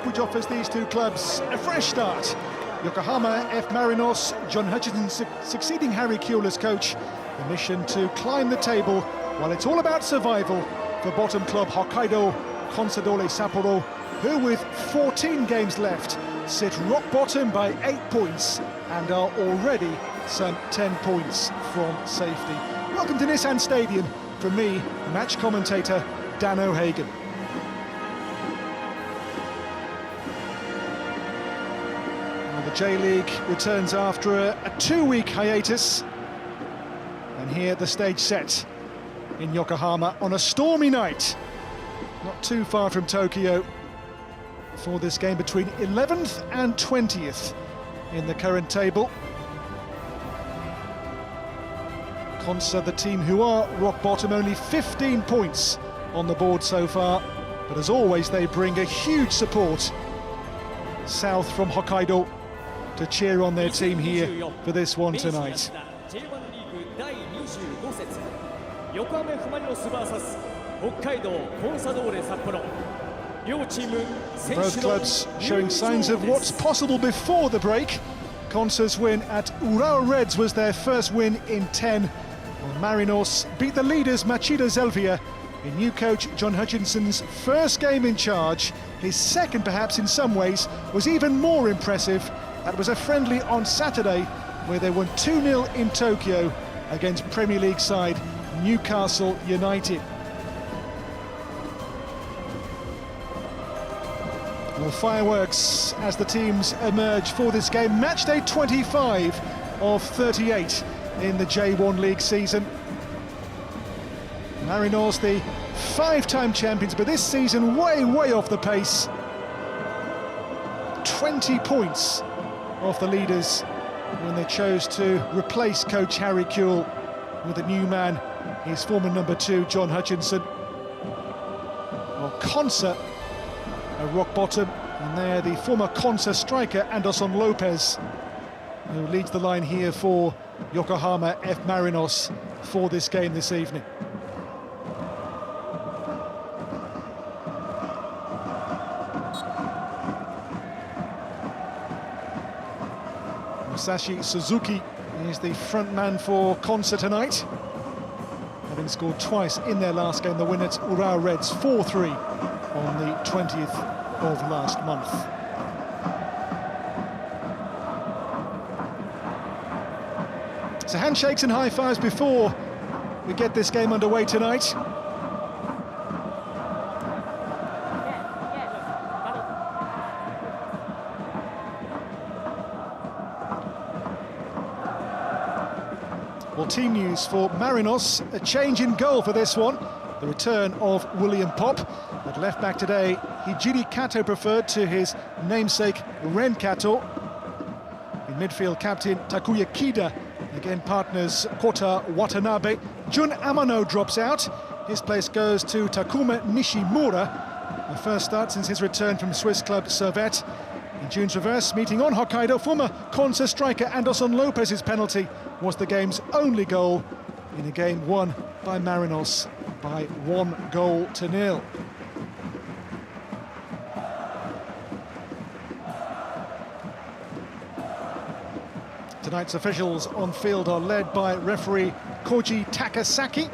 Week, which offers these two clubs a fresh start. Yokohama F Marinos, John Hutchinson succeeding Harry Kewell as coach. The mission to climb the table while it's all about survival for bottom club Hokkaido Consadole Sapporo, who with 14 games left sit rock bottom by 8 points and are already some 10 points from safety. Welcome to Nissan Stadium from me, match commentator Dan O'Hagan. Well, the J-League returns after a 2-week hiatus, and here the stage set in Yokohama on a stormy night, not too far from Tokyo, for this game between 11th and 20th in the current table. Consa, the team who are rock bottom, only 15 points on the board so far, but as always they bring a huge support south from Hokkaido to cheer on their team here for this one tonight. Yokohama F Marinos vs Hokkaido Consadole Sapporo. Both clubs showing signs of what's possible before the break. Consa's win at Urawa Reds was their first win in 10. While Marinos beat the leaders MEIJI YASUDA in new coach John Hutchinson's first game in charge. His second, perhaps in some ways, was even more impressive. That was a friendly on Saturday where they won 2-0 in Tokyo against Premier League side Newcastle United. Well, fireworks as the teams emerge for this game. Matchday 25 of 38 in the J1 League season. Marinos, the 5-time champions, but this season way off the pace. 20 points off the leaders when they chose to replace coach Harry Kewell with a new man, his former number 2, John Hutchinson. Well, Consa a rock bottom, and there the former Consa striker Anderson Lopez, who leads the line here for Yokohama F Marinos for this game this evening. Masashi Suzuki is the front man for Consa tonight, having scored twice in their last game, the win at Urawa Reds 4-3 on the 20th of last month. So handshakes and high fives before we get this game underway tonight. Well, team news for Marinos, a change in goal for this one. The return of William Pop. At left back today, Hijiri Kato preferred to his namesake Ren Kato. In midfield, captain Takuya Kida, again partners Kota Watanabe. Jun Amano drops out. His place goes to Takuma Nishimura. The first start since his return from Swiss club Servette. In June's reverse, meeting on Hokkaido, former Consa striker Anderson Lopez's penalty was the game's only goal in a game won by Marinos by 1-0. Tonight's officials on field are led by referee Koji Takasaki,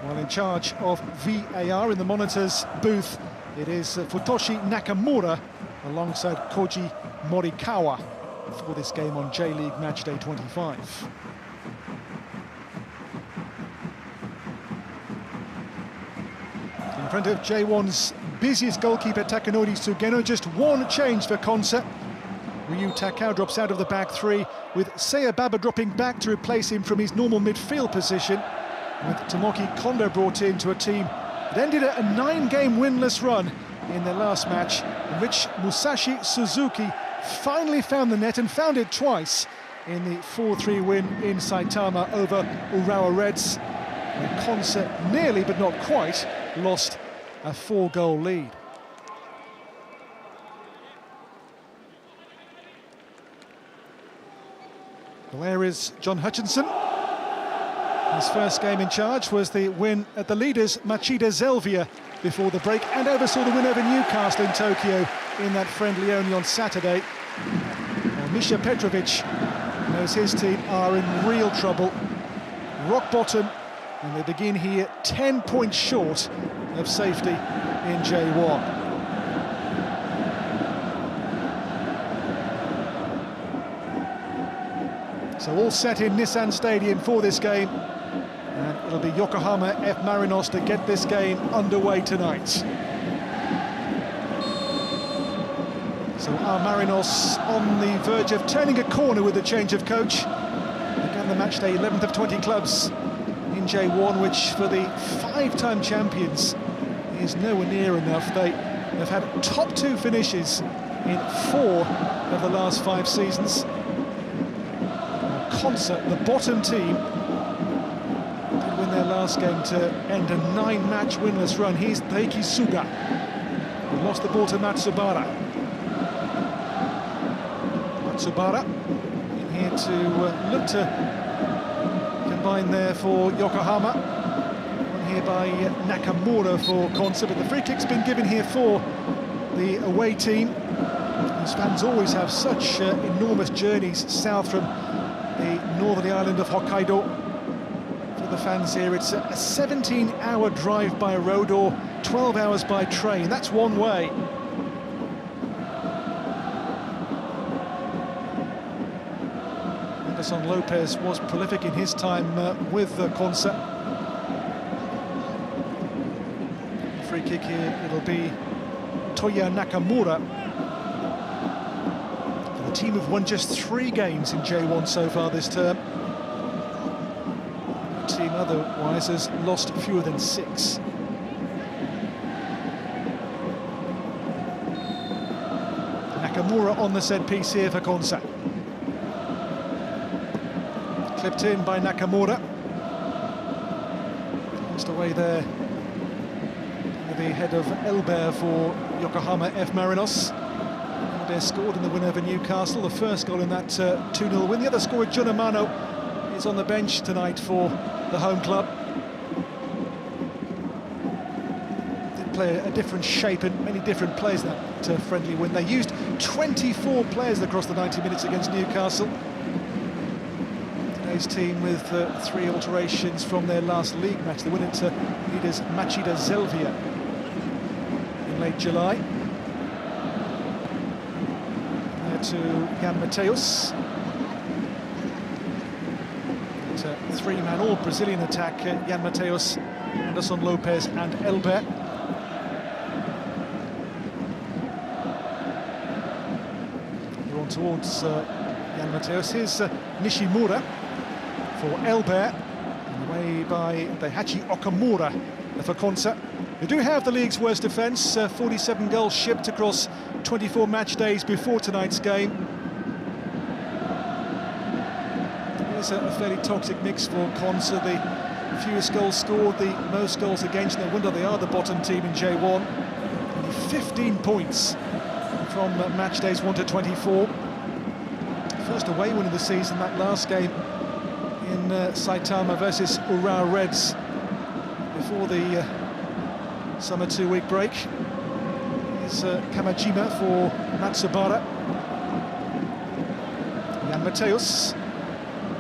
while in charge of VAR in the monitors booth it is Futoshi Nakamura alongside Koji Morikawa for this game on J-League Matchday 25. In front of J1's busiest goalkeeper Takanori Sugeno, just one change for Consa. Ryu Takao drops out of the back three, with Seiya Baba dropping back to replace him from his normal midfield position, with Tomoki Kondo brought in to a team that ended a 9-game winless run in their last match, in which Musashi Suzuki finally found the net and found it twice in the 4-3 win in Saitama over Urawa Reds, where Consa nearly but not quite lost a 4-goal lead. Well, there is John Hutchinson. His first game in charge was the win at the leaders MEIJI YASUDA before the break and oversaw the win over Newcastle in Tokyo in that friendly only on Saturday. Well, Misha Petrovic knows his team are in real trouble, rock bottom, and they begin here 10 points short of safety in J1. So all set in Nissan Stadium for this game, and it'll be Yokohama F Marinos to get this game underway tonight. So our Marinos on the verge of turning a corner with the change of coach. Began the match day 11th of 20 clubs in J1, which for the 5-time champions is nowhere near enough. They have had top 2 finishes in 4 of the last 5 seasons. Consa, the bottom team, did win their last game to end a 9-match winless run. Here's Taiki Suga, who lost the ball to Matsubara. Matsubara in here to look to combine there for Yokohama. One here by Nakamura for Consa, but the free kick's been given here for the away team. These fans always have such enormous journeys south from the northerly island of Hokkaido. For the fans here, it's a 17-hour drive by road or 12 hours by train. That's one way. Anderson Lopez was prolific in his time with Consa. Free kick here, it'll be Toya Nakamura. The team have won just 3 games in J1 so far this term. The team otherwise has lost fewer than 6. Nakamura on the set piece here for Consa. Clipped in by Nakamura. Just away there with the head of Elber for Yokohama F Marinos. Elber scored in the win over Newcastle, the first goal in that 2-0 win. The other scorer, Junamano, is on the bench tonight for the home club. Did play a different shape and many different players in that friendly win. They used 24 players across the 90 minutes against Newcastle. Today's team with 3 alterations from their last league match. The winner to leaders Machida Zelvia in late July. To Jan Mateus. It's a 3-man all-Brazilian attack. Jan Mateus, Anderson Lopez and Elber. We're on towards Jan Mateus. Here's Nishimura for Elber. Away by Daihachi Okamura for Consa. We do have the league's worst defence, 47 goals shipped across 24 match days before tonight's game. It's a fairly toxic mix for Consa. The fewest goals scored, the most goals against. No wonder they are the bottom team in J1. Only 15 points from match days 1 to 24. First away win of the season, that last game in Saitama versus Urawa Reds before the summer 2-week break. Here's Kamajima for Matsubara. Jan Mateus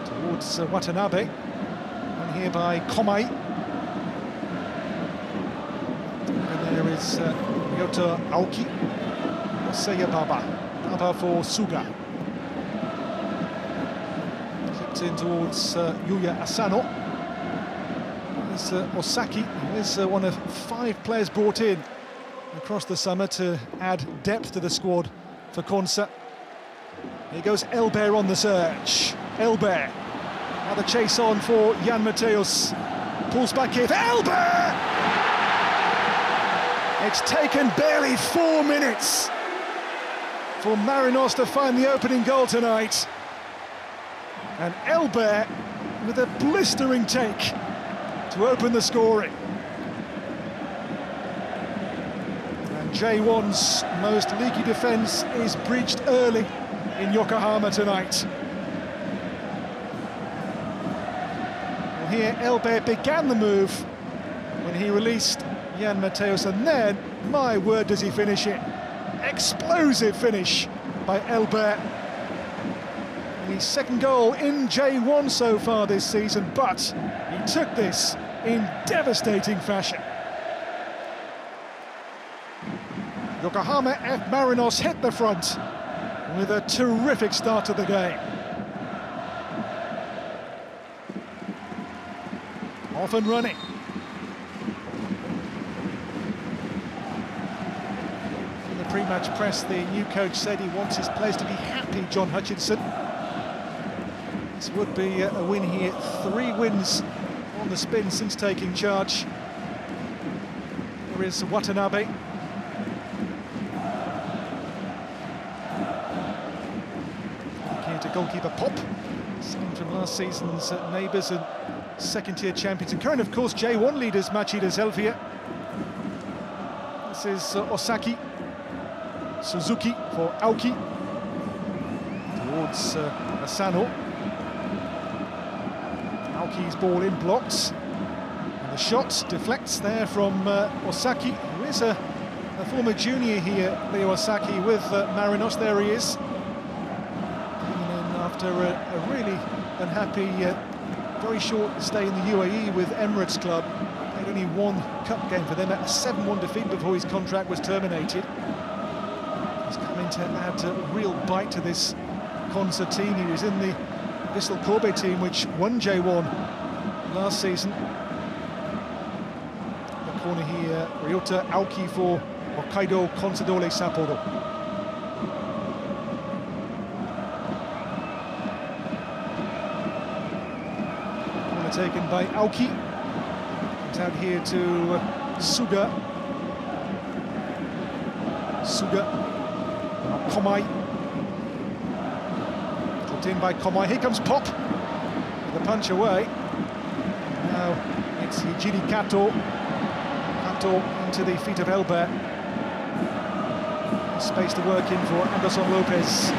towards Watanabe. One here by Komai. And there is Ryota Aoki. Seiya Baba. Baba for Suga. Clipped in towards Yuya Asano. There's Osaki, who is one of 5 players brought in across the summer to add depth to the squad for Consa. Here goes Elber on the surge. Elber. Now the chase on for Jan Mateus. Pulls back here for Elber! It's taken barely 4 minutes for Marinos to find the opening goal tonight. And Elber with a blistering take to open the scoring. And J1's most leaky defence is breached early in Yokohama tonight. Well, here Elber began the move when he released Jan Matthäus, and then, my word, does he finish it. Explosive finish by Elbert. His second goal in J1 so far this season, but he took this in devastating fashion. Yokohama F Marinos hit the front with a terrific start to the game. Off and running. In the pre-match press, the new coach said he wants his players to be happy, John Hutchinson. This would be a win here. 3 wins on the spin since taking charge. There is Watanabe. Here to goalkeeper Pop, second from last season's neighbours and second-tier champions. And current, of course, J1 leaders MEIJI YASUDA. This is Osaki. Suzuki for Aoki. Towards Asano. Aoki's ball in, blocked, and the shot deflects there from Osaki, who is a former junior here, Leo Osaki, with Marinos. There he is, coming in after a really unhappy, very short stay in the UAE with Emirates Club. Played only 1 cup game for them, a 7-1 defeat before his contract was terminated. He's coming to add a real bite to this Consa team. He was in the Vissel Kobe team, which won J1 last season. The corner here, Ryota Aoki for Hokkaido Consadole Sapporo. Corner taken by Aoki. Comes out here to Suga. Komai. In by Komai. Here comes Pop with a punch away. Now it's Hijiri Kato. Kato into the feet of Elbert. Space to work in for Anderson Lopez.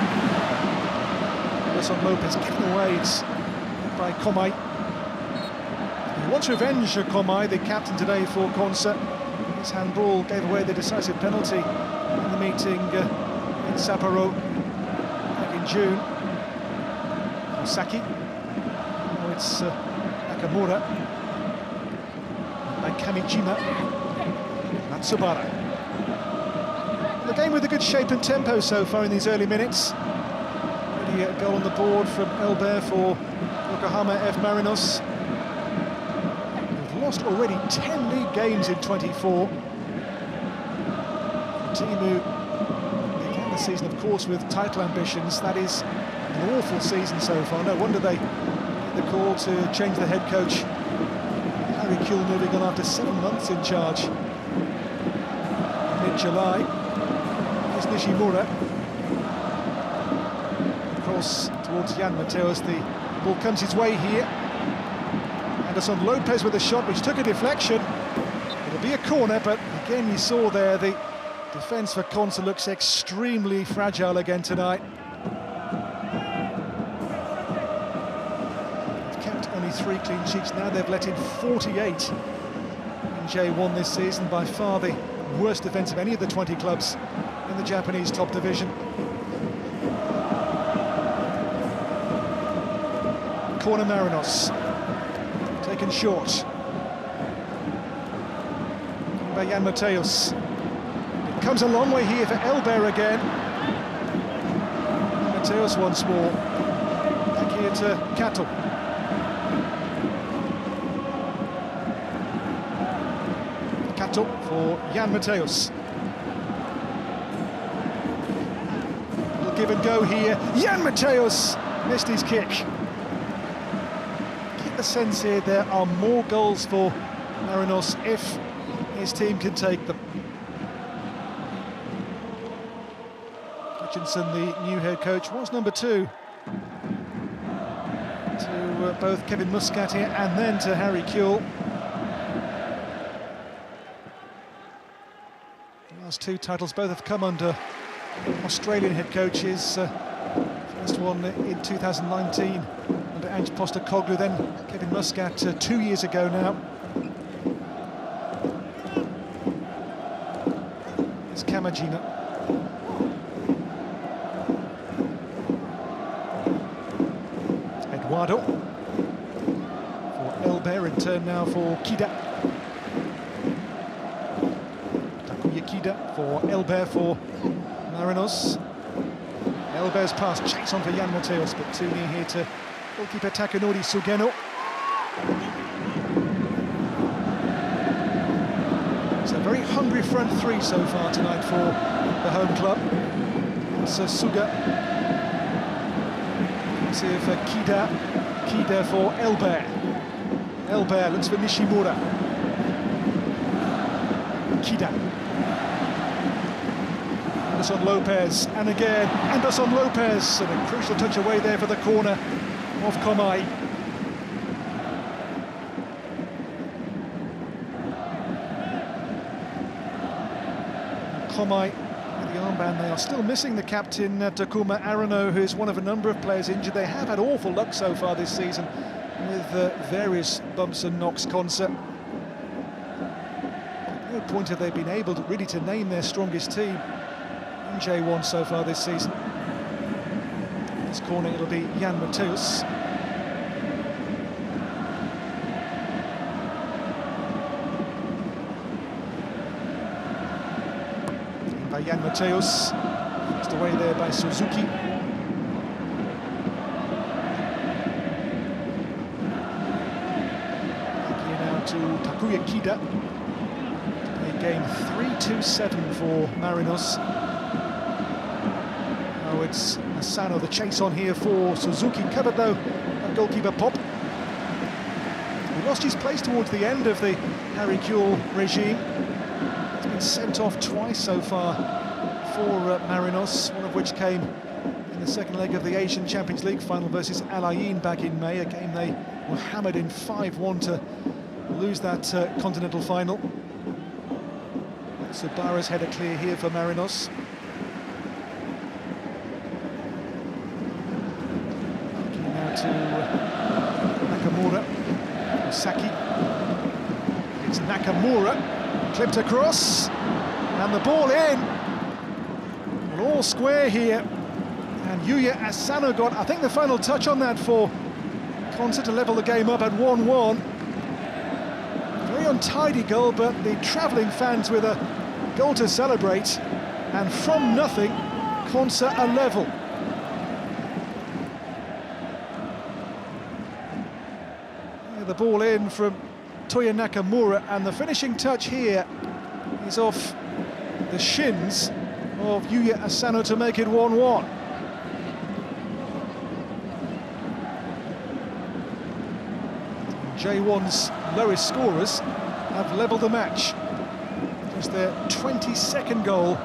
Anderson Lopez given away. It's by Komai. He wants revenge, Komai, the captain today for Consa. His handball gave away the decisive penalty in the meeting in Sapporo back in June. Saki. Now it's Nakamura. By Kamijima. Matsubara. The game with a good shape and tempo so far in these early minutes. Already a goal on the board from Elbert for Yokohama F Marinos. They've lost already 10 league games in 24. The team who began the season, of course, with title ambitions. That is an awful season so far. No wonder they get the call to change the head coach. Harry Kuehl moving on after 7 months in charge. Mid-July. Here's Nishimura. Cross towards Jan Matthäus. The ball comes his way here. Anderson Lopez with a shot which took a deflection. It'll be a corner, but again you saw there the defence for Consa looks extremely fragile again tonight. Only 3 clean sheets now. They've let in 48 in J1 this season, by far the worst defence of any of the 20 clubs in the Japanese top division. Corner Marinos, taken short by Jan Matthäus. It comes a long way here for Elbert again. Matthäus once more. Back here to Kato. For Jan Matthäus. Little give and go here. Jan Matthäus missed his kick. Get the sense here there are more goals for Marinos if his team can take them. Hutchinson, the new head coach, was number 2 to both Kevin Muscat here and then to Harry Kuehl. Last 2 titles both have come under Australian head coaches. First one in 2019 under Ange Postecoglou, then Kevin Muscat 2 years ago now. It's Kamajima. Eduardo. For Elber, in turn now for Kida. Takuya Kida for Elber for Marinos. Elber's pass, chase on for Jan Mateos, but too near here to goalkeeper Takanori Sugeno. It's a very hungry front three so far tonight for the home club. It's Suga. Let's see for Kida. Kida for Elber. Elber looks for Nishimura. Kida. Anderson Lopez, and again Anderson Lopez, and a crucial touch away there for the corner of Komai. Komai with the armband. They are still missing the captain Takuma Arano, who's one of a number of players injured. They have had awful luck so far this season with various bumps and knocks. Consa. No point have they been able to really to name their strongest team in J1 so far this season. This corner, it'll be Jan Mateus. By Jan Mateus, just away there by Suzuki. Back here now to Takuya Kida. A game 3-2-7 for Marinos. Oh, it's Asano, the chase on here for Suzuki, covered though by goalkeeper Pop. He lost his place towards the end of the Harry Kewell regime. He's been sent off twice so far for Marinos, one of which came in the second leg of the Asian Champions League final versus Al Ain back in May, a game they were hammered in 5-1 to lose that continental final. Subara's header clear here for Marinos. To Nakamura, Saki. It's Nakamura, clipped across, and the ball in. Well, all square here, and Yuya Asano got, I think, the final touch on that for Consa to level the game up at 1-1. Very untidy goal, but the travelling fans with a goal to celebrate, and from nothing, Consa a level. The ball in from Toya Nakamura, and the finishing touch here is off the shins of Yuya Asano to make it 1-1. J1's lowest scorers have levelled the match. Just their 22nd goal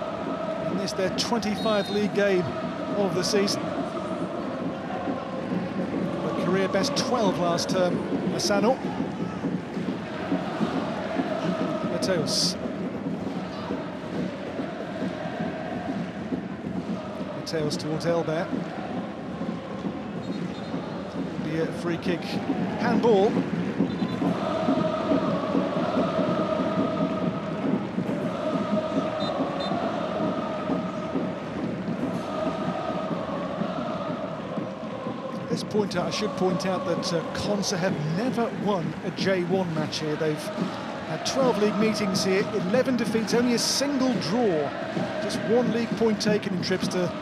in this, their 25th league game of the season. A career best 12 last term. Asano. Mateus. Mateus towards Elber. Be a free kick. Handball. I should point out that Consa have never won a J1 match here. They've had 12 league meetings here, 11 defeats, only a single draw. Just one league point taken in trips to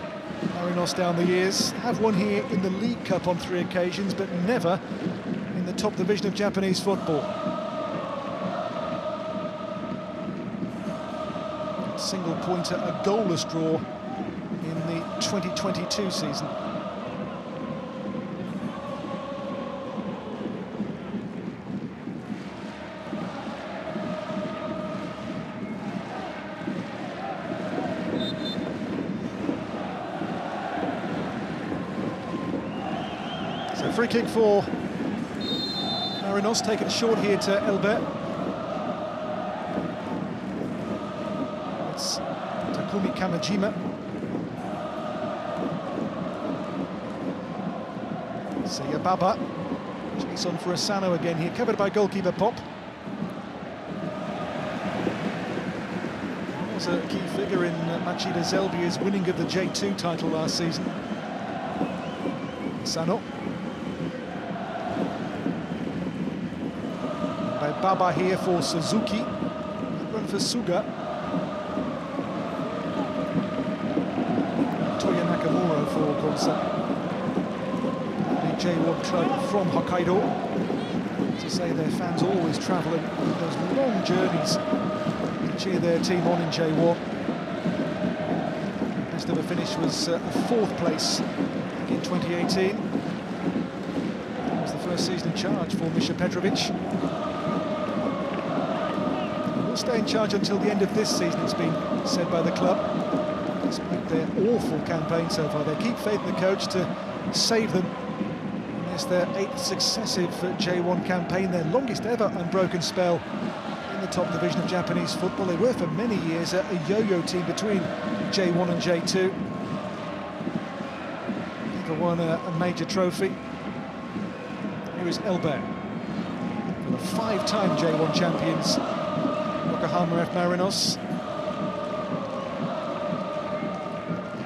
Marinos down the years. Have won here in the League Cup on 3 occasions, but never in the top division of Japanese football. Single pointer, a goalless draw in the 2022 season. So free kick for Marinos, taken short here to Elber. It's Takumi Kamajima. Sayababa. Chase on for Asano again here, covered by goalkeeper Pop. was a key figure in Machida Zelbia's winning of the J2 title last season. Sano. By Baba here for Suzuki. Run for Suga. Toya Nakamura for Gonsa. The J1 club from Hokkaido. To say their fans always travelling those long journeys to cheer their team on in J1. Best ever finish was a 4th place in 2018. It was the first season in charge for Misha Petrovic. Will stay in charge until the end of this season, it's been said by the club. Despite their awful campaign so far, they keep faith in the coach to save them. It's their 8th successive J1 campaign, their longest ever unbroken spell in the top division of Japanese football. They were for many years a yo-yo team between J1 and J2. Never won a major trophy. Here is Elber, for the 5-time J1 champions, Yokohama F Marinos.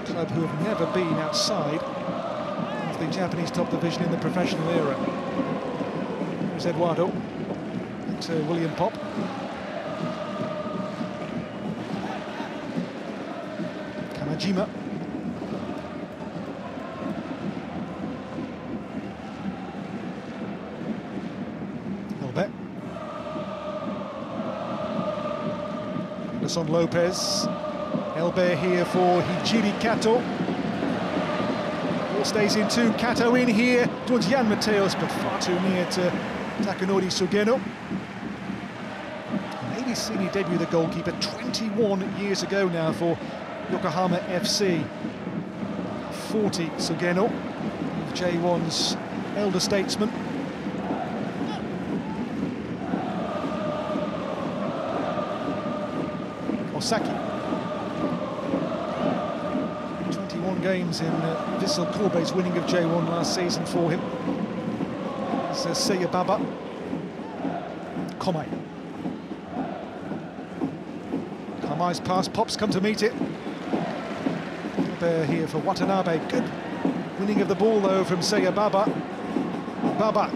A club who have never been outside the Japanese top division in the professional era. Here's Eduardo to William Pop. Kamajima. Elbe. Anderson Lopez. Elbe here for Hijiri Kato. Stays in 2, Kato in here towards Jan Mateos, but far too near to Takanori Sugeno. Maybe seen he debut the goalkeeper 21 years ago now for Yokohama FC. 40 Sugeno, J1's elder statesman. Osaki. Games in Vissel Kobe's winning of J1 last season for him. It's Seiya Baba. Komai. Komai's pass, Pops come to meet it. Bear here for Watanabe. Good winning of the ball though from Seiya Baba. Baba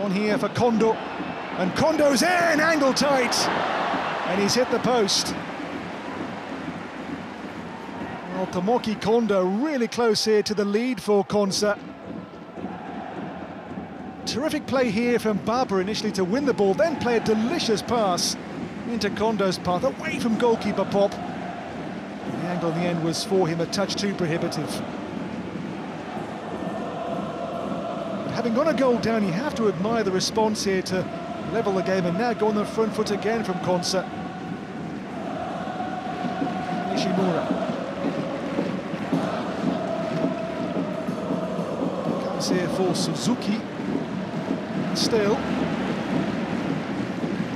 on here for Kondo. And Kondo's in, angle tight. And he's hit the post. Well, Tomoki Kondo really close here to the lead for Konsa. Terrific play here from Baba initially to win the ball, then play a delicious pass into Kondo's path, away from goalkeeper Pop. The angle in the end was for him a touch too prohibitive. But having got a goal down, you have to admire the response here to level the game and now go on the front foot again from Konsa. Nishimura. Here for Suzuki. Still,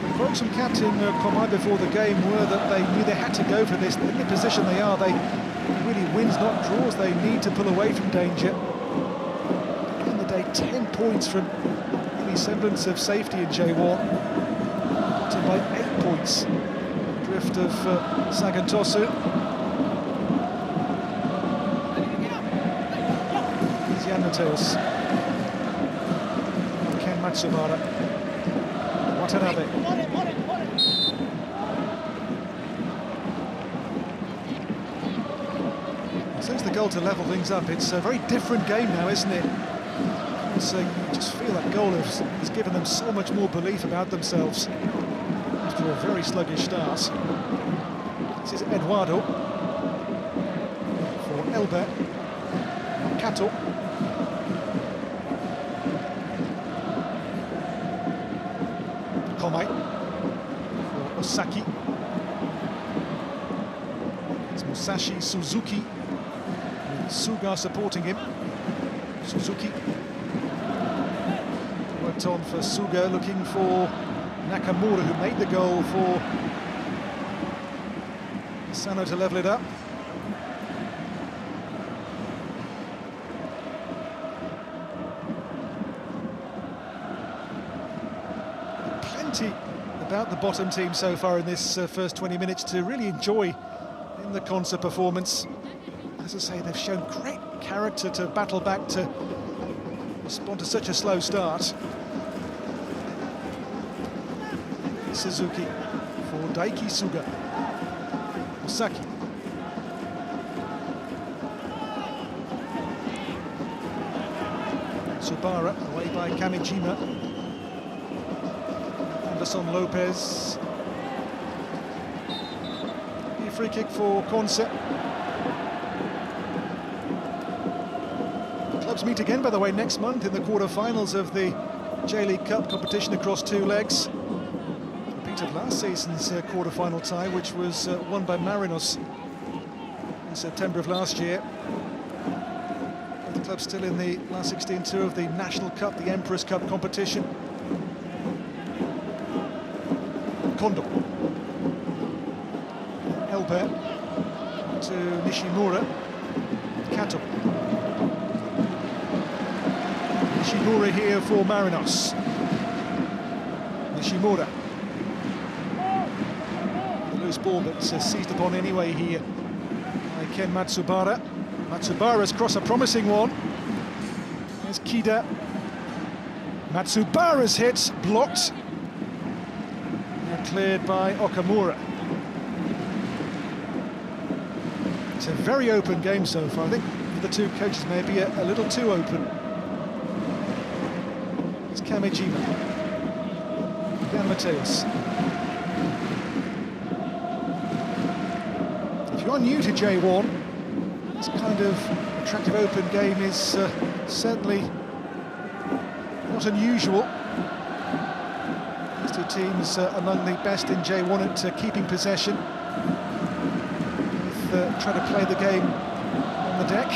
the quotes from Captain Komai before the game were that they knew they had to go for this. In the position they are, they really wins, not draws. They need to pull away from danger. At the end of the day, 10 points from any semblance of safety in J1. Got him by 8 points. Drift of Sagantosu. Jan Mateos. Ken Matsubara. Watanabe. Since the goal to level things up, it's a very different game now, isn't it? So you just feel that goal has given them so much more belief about themselves after a very sluggish start. This is Eduardo for Elber. Kato. Komai for Osaki. It's Musashi Suzuki with Suga supporting him. Suzuki worked on for Suga, looking for Nakamura, who made the goal for Sano to level it up. About the bottom team so far in this first 20 minutes to really enjoy in the concert performance. As I say, they've shown great character to battle back to respond to such a slow start. Suzuki for Daiki Suga. Osaki. Subara away by Kamijima. Anderson Lopez. A free kick for Consa. The clubs meet again, by the way, next month in the quarter-finals of the J-League Cup competition across 2 legs. Repeated last season's quarter-final tie, which was won by Marinos in September of last year. The club's still in the last 16 tour of the National Cup, the Emperor's Cup competition. Kondo. Elber to Nishimura. Kato. Nishimura here for Marinos. Nishimura. The loose ball, but seized upon anyway here by Ken Matsubara. Matsubara's cross, a promising one. There's Kida. Matsubara's hit, blocked. And cleared by Okamura. It's a very open game so far. I think the two coaches may be a little too open. It's Kamijima. Jan Mateus. If you're new to J1, this kind of attractive open game is certainly not unusual. These two teams among the best in J1 at keeping possession. Trying to play the game on the deck.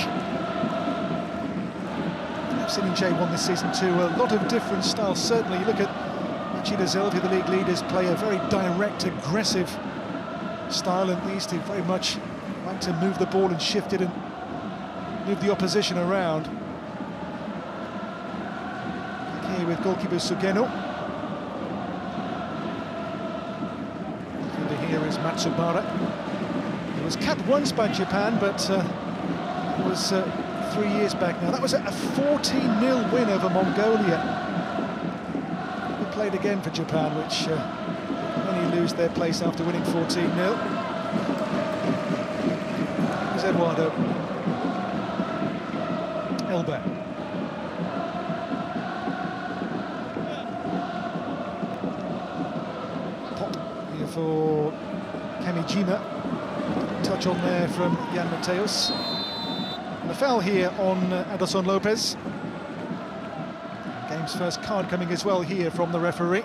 I've seen in J1 this season too a lot of different styles. Certainly, you look at MEIJI YASUDA, the league leaders, play a very direct, aggressive style, and these two very much like to move the ball and shift it and move the opposition around. Here with goalkeeper Sugeno. Defender here is Matsubara. Was capped once by Japan, but it was 3 years back now. That was a 14-0 win over Mongolia. They played again for Japan, which only lose their place after winning 14-0. Here's Eduardo. Elber. Pop here for Kamijima. Touch on there from Jan Mateus. And a foul here on Anderson Lopez. Game's first card coming as well here from the referee.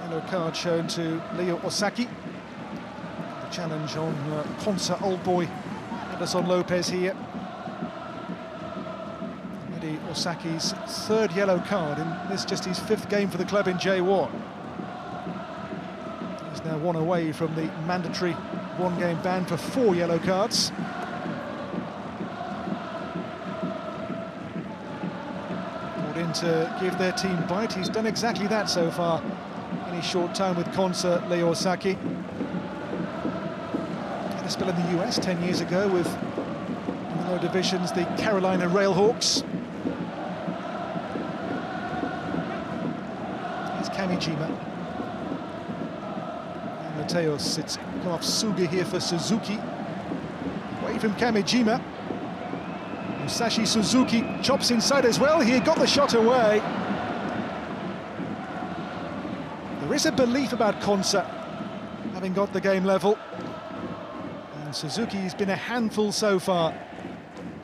Yellow card shown to Leo Osaki. The challenge on Konsa old boy Anderson Lopez here. Already Osaki's 3rd yellow card, and this just his 5th game for the club in J1. He's now 1 away from the mandatory 1-game ban for 4 yellow cards. Brought in to give their team bite. He's done exactly that so far in his short time with Konsa Leo Osaki. Had a spell in the US 10 years ago with, in the lower divisions, the Carolina Railhawks. Here's Kamijima. Mateus, it's come off Suga here for Suzuki. Away from Kamijima. Musashi Suzuki chops inside as well here, got the shot away. There is a belief about Konsa having got the game level. And Suzuki's been a handful so far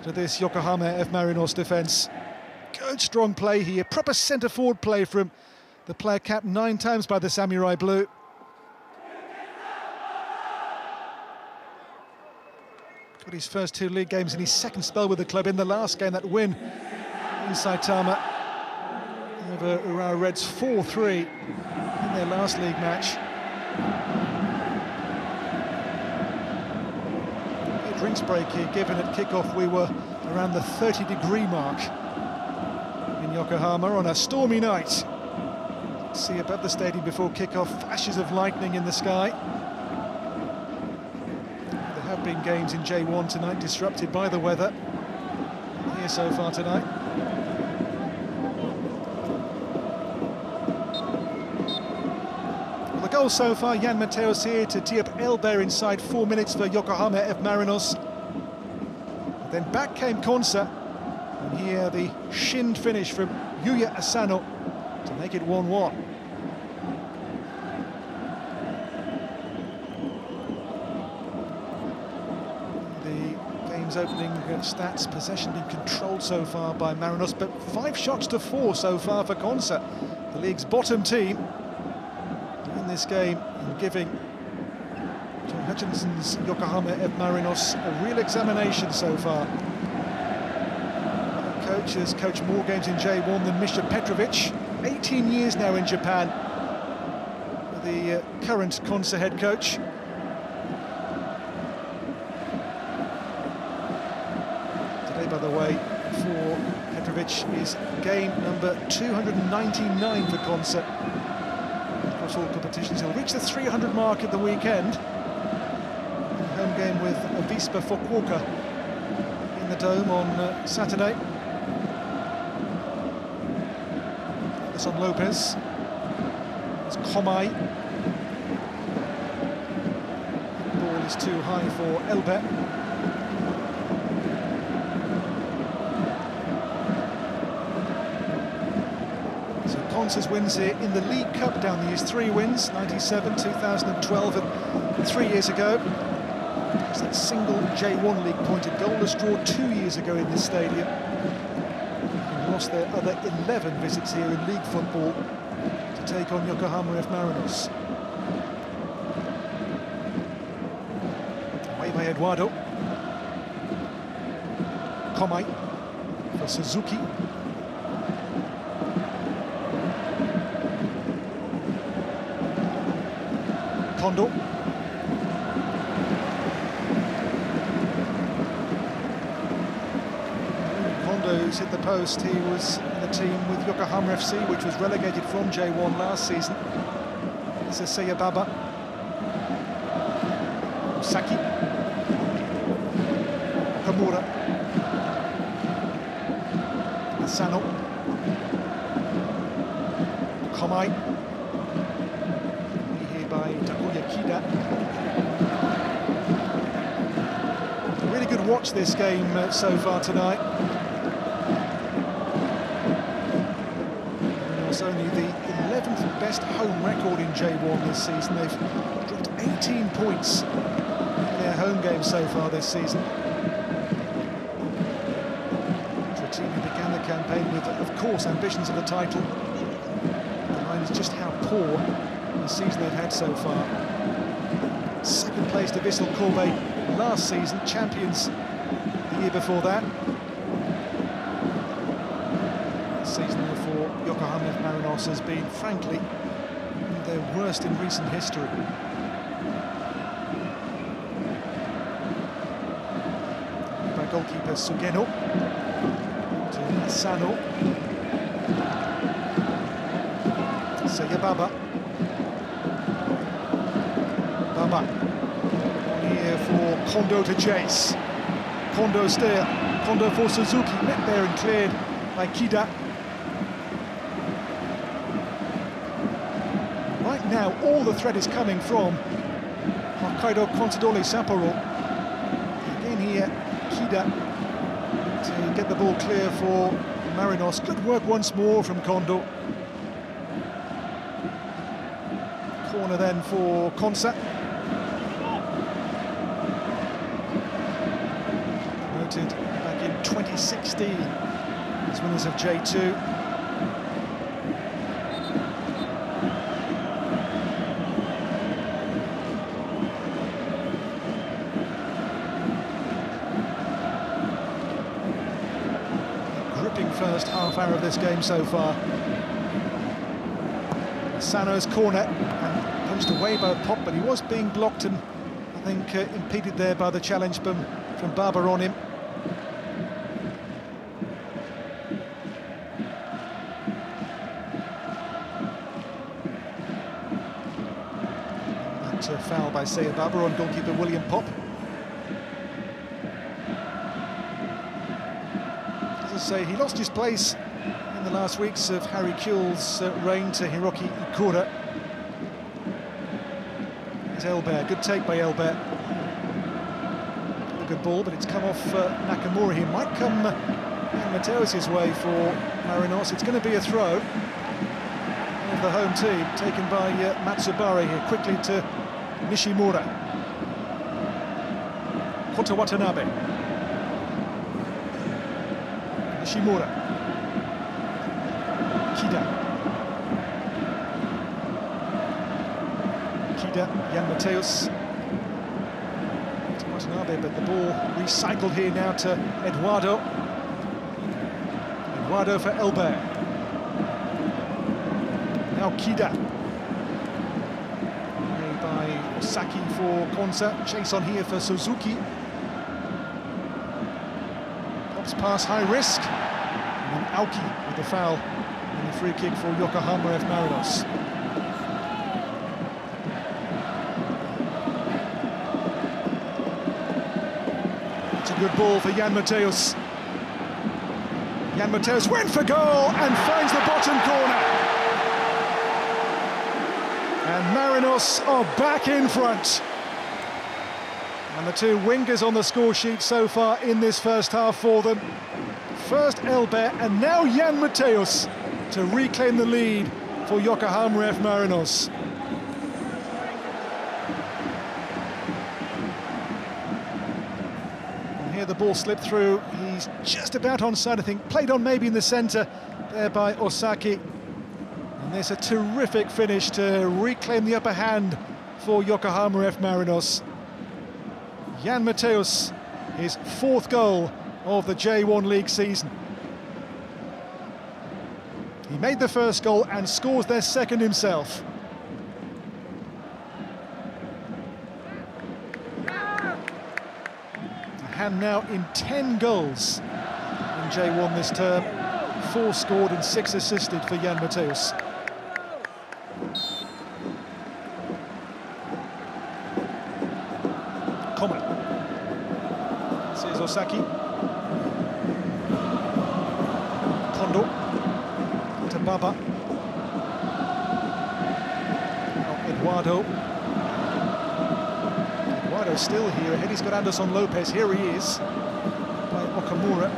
to this Yokohama F Marinos defence. Good strong play here, proper centre-forward play from the player capped 9 times by the Samurai Blue. Got his first 2 league games in his 2nd spell with the club. In the last game, that win in Saitama over Urawa Reds 4-3 in their last league match. A drinks break here given at kick-off. We were around the 30-degree mark in Yokohama on a stormy night. See above the stadium before kick-off, flashes of lightning in the sky. been games in J1 tonight disrupted by the weather here so far tonight. Well, the goal so far, Jan Mateos here to tee up Elber inside 4 minutes for Yokohama F Marinos. Then back came Konsa, and here the shinned finish from Yuya Asano to make it 1-1. Opening stats, possession been controlled so far by Marinos, but 5 shots to 4 so far for Konsa, the league's bottom team in this game, and giving John Hutchinson's Yokohama F Marinos a real examination so far. The coach has coached more games in J1 than Misha Petrovic, 18 years now in Japan, the current Konsa head coach. By the way, for Petrovic is game number 299 for Konsa across all competitions. He'll reach the 300 mark at the weekend. Home game with Avispa Fukuoka in the Dome on Saturday. This on Lopez. It's Komai. The ball is too high for Elber. Konsa's wins here in the League Cup down the years, 3 wins, 97, 2012 and 3 years ago. It's that single J1 League pointed goalless draw 2 years ago in this stadium. And lost their other 11 visits here in league football to take on Yokohama F Marinos. Away by Eduardo. Komai for Suzuki. Kondo. Kondo's hit the post. He was in the team with Yokohama FC, which was relegated from J1 last season. This is Seyababa. Saki. Hamura. Asano. Komai. By Takuya Kida. A really good watch this game so far tonight. It's only the 11th best home record in J1 this season. They've dropped 18 points in their home games so far this season. For a team who began the campaign with, of course, ambitions of the title. The line is just how poor the season they've had so far. Second place to Vissel Kobe last season, champions the year before that. The season for Yokohama F Marinos has been, frankly, their worst in recent history. By goalkeeper Sugeno to Asano. Seyababa. Baba. Here for Kondo to chase. Kondo steer. Kondo for Suzuki. Met there and cleared by Kida. Right now, all the threat is coming from Hokkaido Consadole Sapporo. Again here, Kida to get the ball clear for Marinos. Good work once more from Kondo. Corner then for Konsa. Promoted back in 2016 as winners of J2. Gripping first half hour of this game so far. Sano's corner, and punched away by a pop, but he was being blocked and I think impeded there by the challenge from Barber on him. That foul by Seyababa on goalkeeper William Pop. I say, he lost his place in the last weeks of Harry Kewell's reign to Hiroki Ikura. It's Elbert, good take by Elbert. A good ball, but it's come off Nakamura here. Might come Mateos' way for Marinos. It's going to be a throw of the home team, taken by Matsubara here, quickly to Nishimura. Kota Watanabe. Nishimura. Kida. Jan Mateos. To Watanabe, but the ball recycled here now to Eduardo. Eduardo for Elbert. Now Kida. Made by Saki for Konsa. Chase on here for Suzuki. Pops pass, high risk. And then Aoki with the foul. And the free kick for Yokohama F Marinos. It's a good ball for Jan Mateos. Jan Mateos went for goal and finds the bottom corner. And Marinos are back in front. And the two wingers on the score sheet so far in this first half for them. First Elbert and now Jan Mateos to reclaim the lead for Yokohama F Marinos. And here the ball slipped through. He's just about onside, I think. Played on maybe in the centre there by Osaki. And there's a terrific finish to reclaim the upper hand for Yokohama F Marinos. Jan Mateos, his fourth goal of the J1 League season. He made the first goal and scores their second himself. A hand now in 10 goals in J1 this term. 4 scored and 6 assisted for Jan Mateos. Common. This is Osaki. Kondo. To Baba. Now Eduardo. Eduardo still here ahead. He's got Anderson Lopez. Here he is. By Okamura.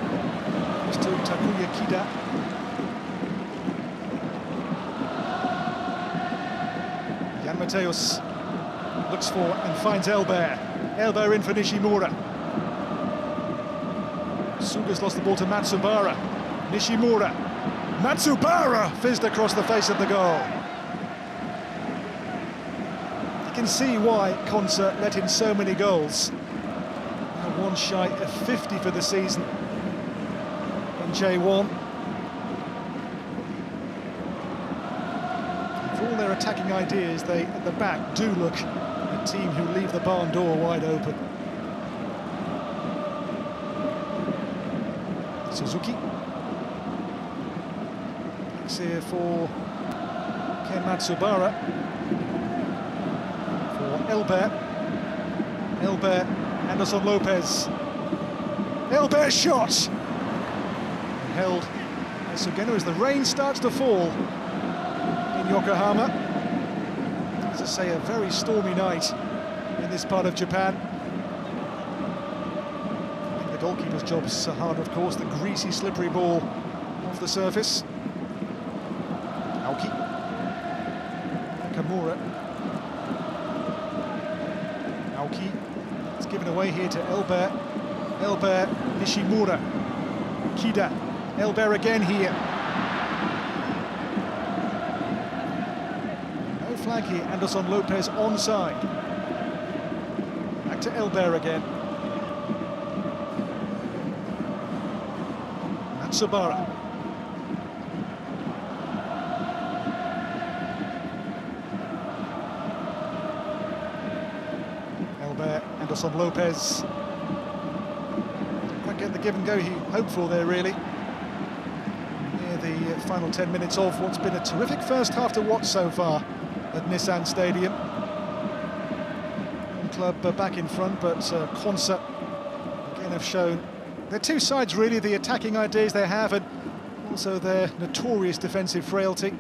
He's to Takuya Kida. Jan Mateos looks for and finds Elbert. Elbert in for Nishimura. Suga's lost the ball to Matsubara. Nishimura. Matsubara fizzed across the face of the goal. You can see why Konsa let in so many goals. Now one shy of 50 for the season in J1. For all their attacking ideas, they at the back do look a team who leave the barn door wide open. Suzuki. It's here for Ken Matsubara. For Elbert. Elbert, Anderson Lopez. Elbert shot! And held by Sugeno as the rain starts to fall in Yokohama. As I say, a very stormy night in this part of Japan. I think the goalkeeper's job is hard, of course, the greasy, slippery ball off the surface. Aoki. Nakamura. Aoki. It's given away here to Elbert. Elbert, Nishimura. Kida. Elbert again here. No flag here. Anderson Lopez onside. Back to Elbert again. Matsubara. Elbert, Anderson Lopez. Didn't quite get the give and go he hoped for there, really. Near the final 10 minutes of what's been a terrific first half to watch so far at Nissan Stadium. Club back in front, but Konsa again have shown They're two sides really, the attacking ideas they have and also their notorious defensive frailty.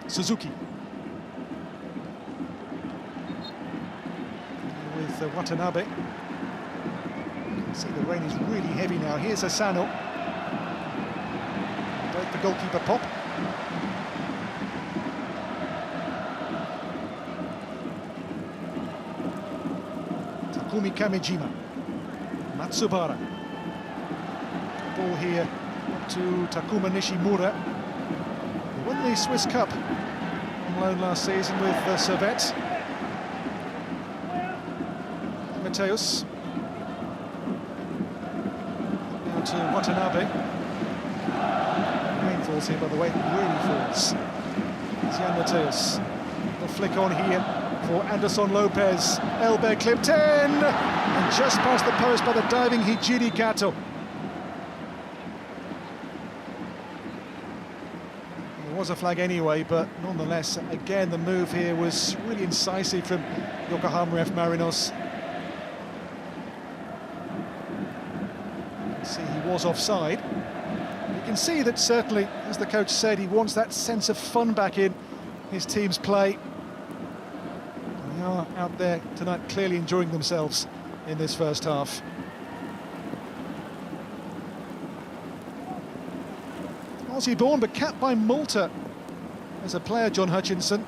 Suzuki. With Watanabe. You can see the rain is really heavy now. Here's Asano. Both the goalkeeper pop. Takumi Kamejima. Matsubara. Ball here to Takuma Nishimura. He won the Swiss Cup on loan last season with Servette. Mateus. Now to Watanabe. Rain falls here, by the way, it really falls. It's Jan Mateus. The flick on here for Anderson Lopez. Elbe clipped in, and just past the post by the diving Hijiri Kato. There was a flag anyway, but nonetheless, again, the move here was really incisive from Yokohama F Marinos. See, he was offside. You can see that certainly, as the coach said, he wants that sense of fun back in his team's play. And they are out there tonight clearly enjoying themselves in this first half. Aussie born but capped by Malta as a player, John Hutchinson.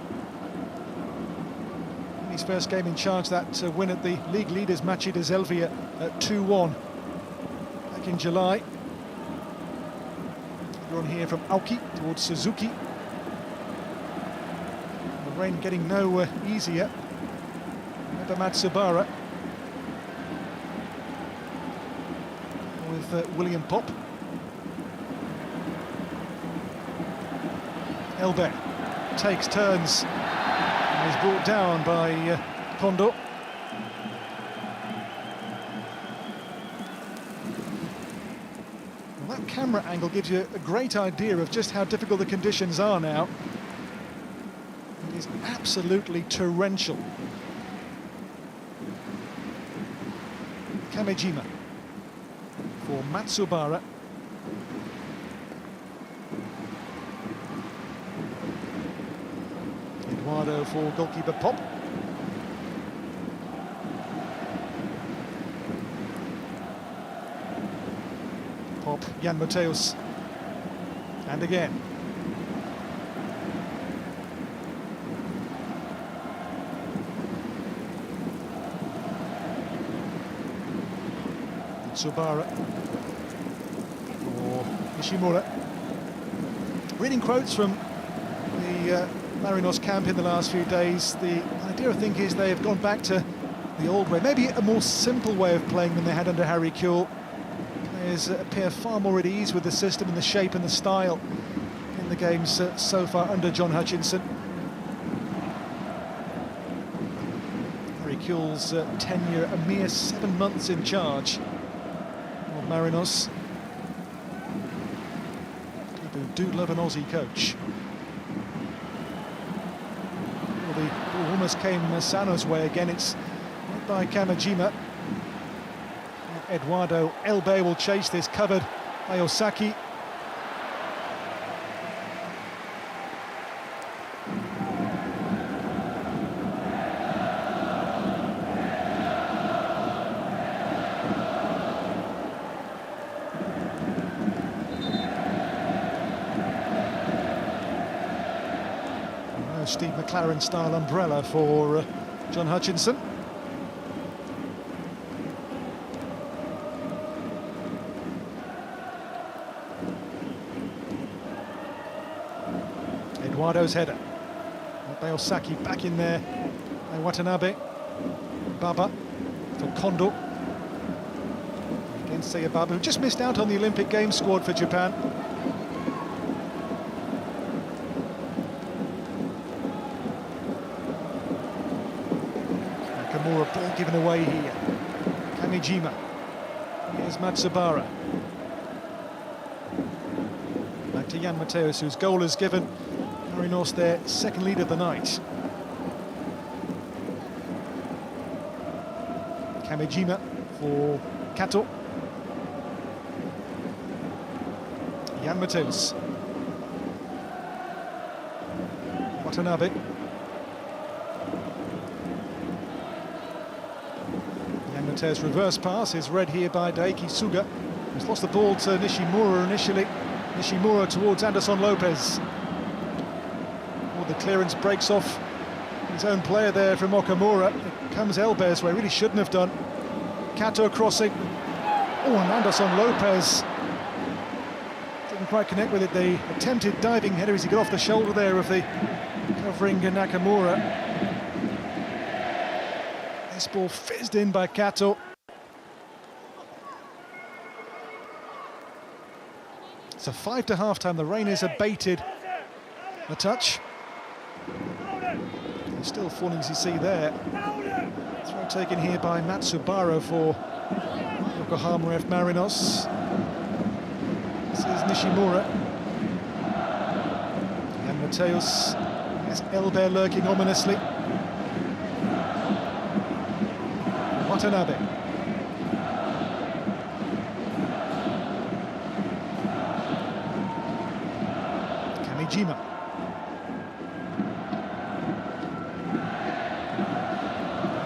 In his first game in charge, that win at the league leaders Matchweek Delvia at 2-1 back in July. On here from Aoki towards Suzuki. The rain getting no easier. Remember Matsubara with William Pop. Elbe takes turns and is brought down by Kondo. Well, that camera angle gives you a great idea of just how difficult the conditions are now. It is absolutely torrential. Kamejima for Matsubara. Eduardo for goalkeeper Pop. Pop, Jan Mateus. And again. Matsubara for Nishimura. Reading quotes from the Marinos camp in the last few days, the idea I think is they have gone back to the old way, maybe a more simple way of playing than they had under Harry Kewell. Players appear far more at ease with the system and the shape and the style in the games so far under John Hutchinson. Harry Kewell's tenure a mere 7 months in charge of Marinos. People do love an Aussie coach. Well, the ball almost came Sano's way again. It's by Kamejima. Eduardo Elbe will chase this, covered by Osaki. Steve McLaren style umbrella for John Hutchinson. Eduardo's header. By Osaki, back in there by Watanabe. Baba for Kondo. Against Sayababa, who just missed out on the Olympic Games squad for Japan. Nakamura, ball given away here. Kamejima. Here's Matsubara. Back to Jan Mateus, whose goal has given Marinos their second lead of the night. Kamejima for Kato. Jan Mateus. Watanabe. Jan Mateus' reverse pass is read here by Daiki Suga. He's lost the ball to Nishimura initially. Nishimura towards Anderson Lopez. Oh, the clearance breaks off his own player there from Okamura. It comes Elbers where he really shouldn't have done. Kato crossing. Oh, and Anderson Lopez didn't quite connect with it. The attempted diving header as he got off the shoulder there of the covering Nakamura. This ball fizzed in by Kato. So 5 to half-time, the rain is abated a touch. It's still falling, as you see there. Throw taken here by Matsubara for Yokohama F Marinos. This is Nishimura. And Mateus has Elber lurking ominously. Watanabe. Kamejima.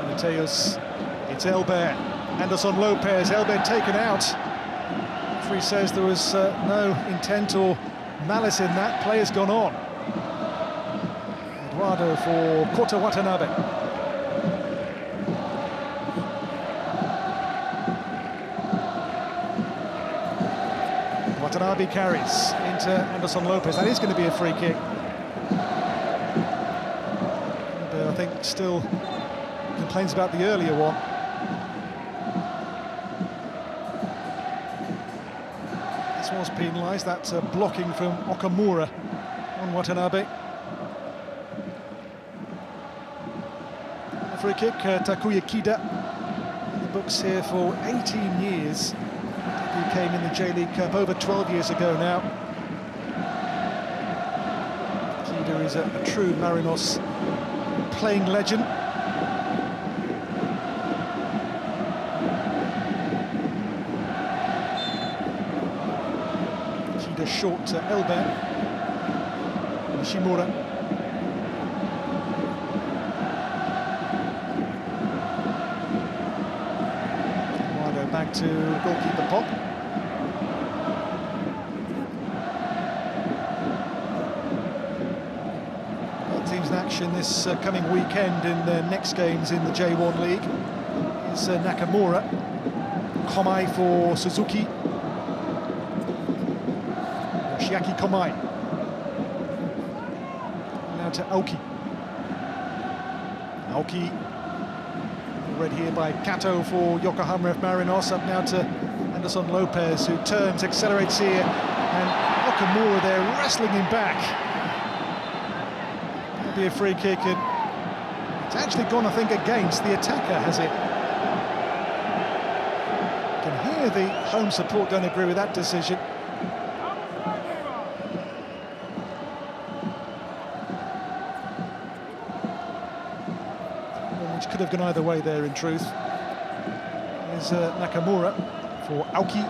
Mateus, it's Elber. Anderson Lopez, Elber taken out. The referee says there was no intent or malice in that. Player's gone on. Eduardo for Kota Watanabe. Watanabe carries into Anderson Lopez. That is going to be a free kick. But I think still complains about the earlier one. This was penalised. That's blocking from Okamura on Watanabe. A free kick, Takuya Kida in the books here for 18 years. He came in the J-League Cup over 12 years ago now. Kida is a true Marinos playing legend. Kida short to Elber. Nishimura. Back to goalkeeper Pop. Both teams in action this coming weekend in their next games in the J1 League. It's Nakamura. Komai for Suzuki. Yoshiaki Komai. Now to Aoki. Aoki. Read here by Kato for Yokohama F Marinos. Up now to Anderson Lopez, who turns, accelerates here, and Okamura there wrestling him back. That'll be a free kick, and it's actually gone, I think, against the attacker, has it? You can hear the home support don't agree with that decision. Which could have gone either way there, in truth. Here's Nakamura for Aoki.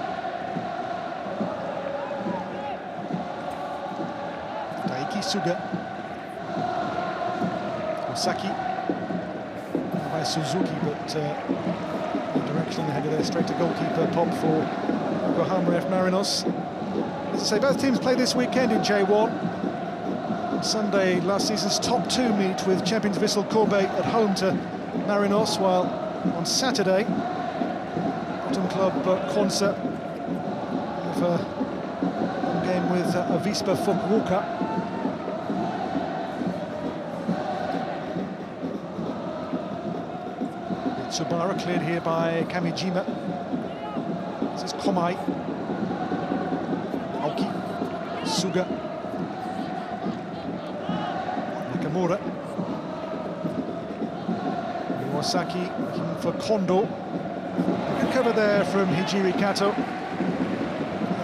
Daiki Suga. Osaki. By Suzuki, but the direction on the header there, straight to goalkeeper Pop for Yokohama F Marinos. As I say, both teams play this weekend in J1. On Sunday, last season's top two meet with champions Vissel Kobe at home to Marinos, while on Saturday, bottom club Konsa have a home game with Avispa Fukuoka. Tsubara cleared here by Kamejima. This is Komai. Aoki. Suga. Nakamura. Iwasaki looking for Kondo. Good cover there from Hijiri Kato.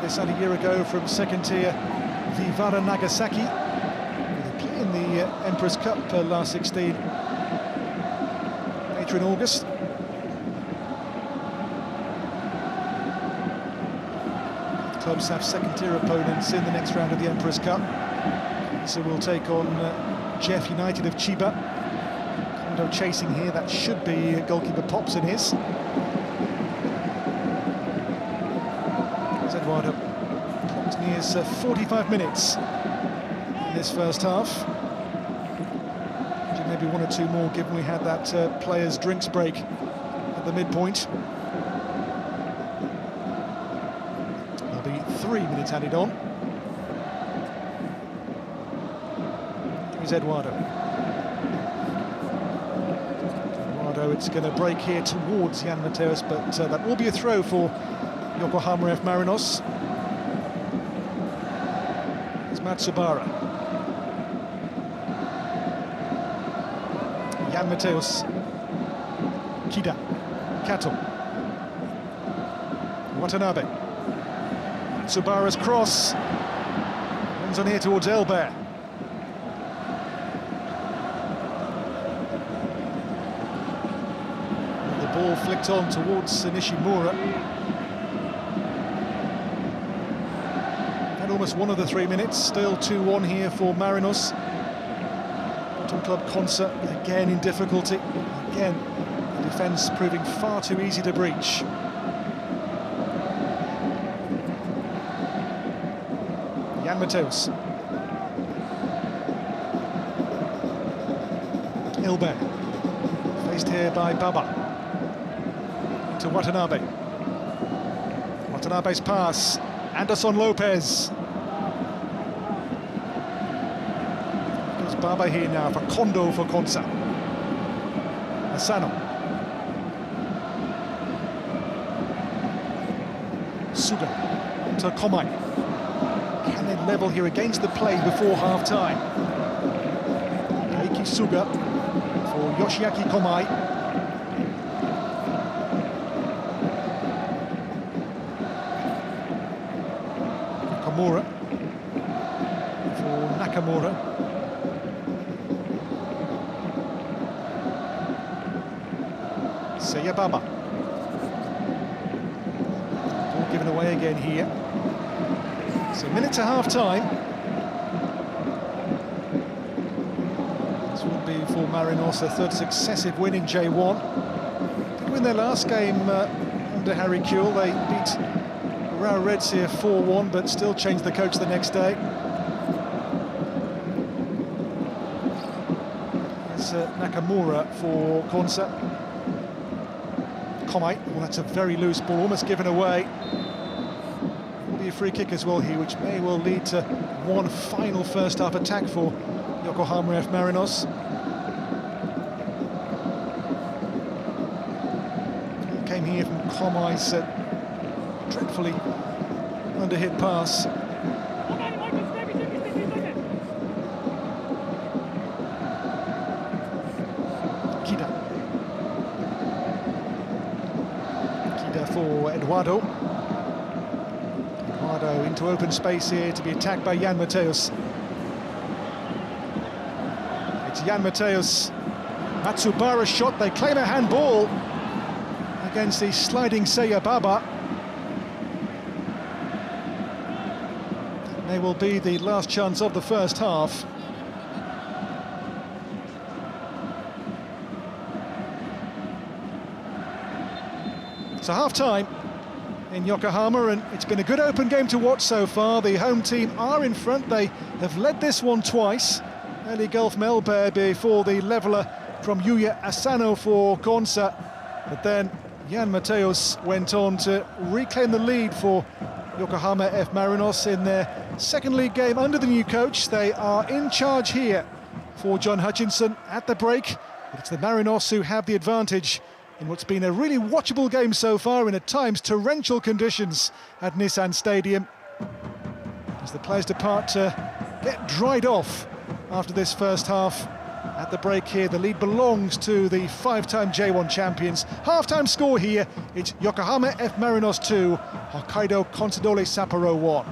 They signed a year ago from second tier Vivara Nagasaki. They play in the Empress Cup last 16. Later in August. clubs have second-tier opponents in the next round of the Emperor's Cup. So we'll take on Jeff United of Chiba. Kondo chasing here, that should be goalkeeper Pops in his. Eduardo. Clock's nears 45 minutes in this first half. Maybe one or two more, given we had that players' drinks break at the midpoint. There'll be 3 minutes added on. Here's Eduardo. Eduardo, it's going to break here towards Jan Mateus, but that will be a throw for Yokohama F Marinos. It's Matsubara. Jan Mateus, Kida, Kato, Watanabe, Matsubara's cross, runs on here towards Elbert. The ball flicked on towards Nishimura. And almost one of the 3 minutes, still 2-1 here for Marinos. Club Consa again in difficulty. Again, the defence proving far too easy to breach. Jan Mateus. Ilbe. Faced here by Baba. To Watanabe. Watanabe's pass. Anderson Lopez. Baba here now for Kondo for Konsa. Asano. Suga to Komai. Can they level here against the play before half-time? Keiki Suga for Yoshiaki Komai. Nakamura for Nakamura. Baba. Ball given away again here. So a minute to half-time. This will be for Marinos their third successive win in J1. They win their last game under Harry Kuehl. They beat Rao Reds here 4-1, but still changed the coach the next day. It's Nakamura for Konsa. Komai, well, that's a very loose ball, almost given away. Will be a free kick as well here, which may well lead to one final first-half attack for Yokohama F Marinos. It came here from Komai's dreadfully under-hit pass. For Eduardo. Eduardo into open space here to be attacked by Jan Mateus. It's Jan Mateus. Matsubara's shot, they claim a handball against the sliding Seiya Baba. That may well be the last chance of the first half. So half-time in Yokohama, and it's been a good open game to watch so far. The home team are in front. They have led this one twice. Early goal from Elbert before the leveller from Yuya Asano for Konsa. But then Jan Mateus went on to reclaim the lead for Yokohama F Marinos in their second league game under the new coach. They are in charge here for John Hutchinson at the break. But it's the Marinos who have the advantage in what's been a really watchable game so far in at times torrential conditions at Nissan Stadium. As the players depart to get dried off after this first half. At the break here, the lead belongs to the five-time J1 champions. Half-time score here, it's Yokohama F Marinos 2, Hokkaido Consadole Sapporo 1.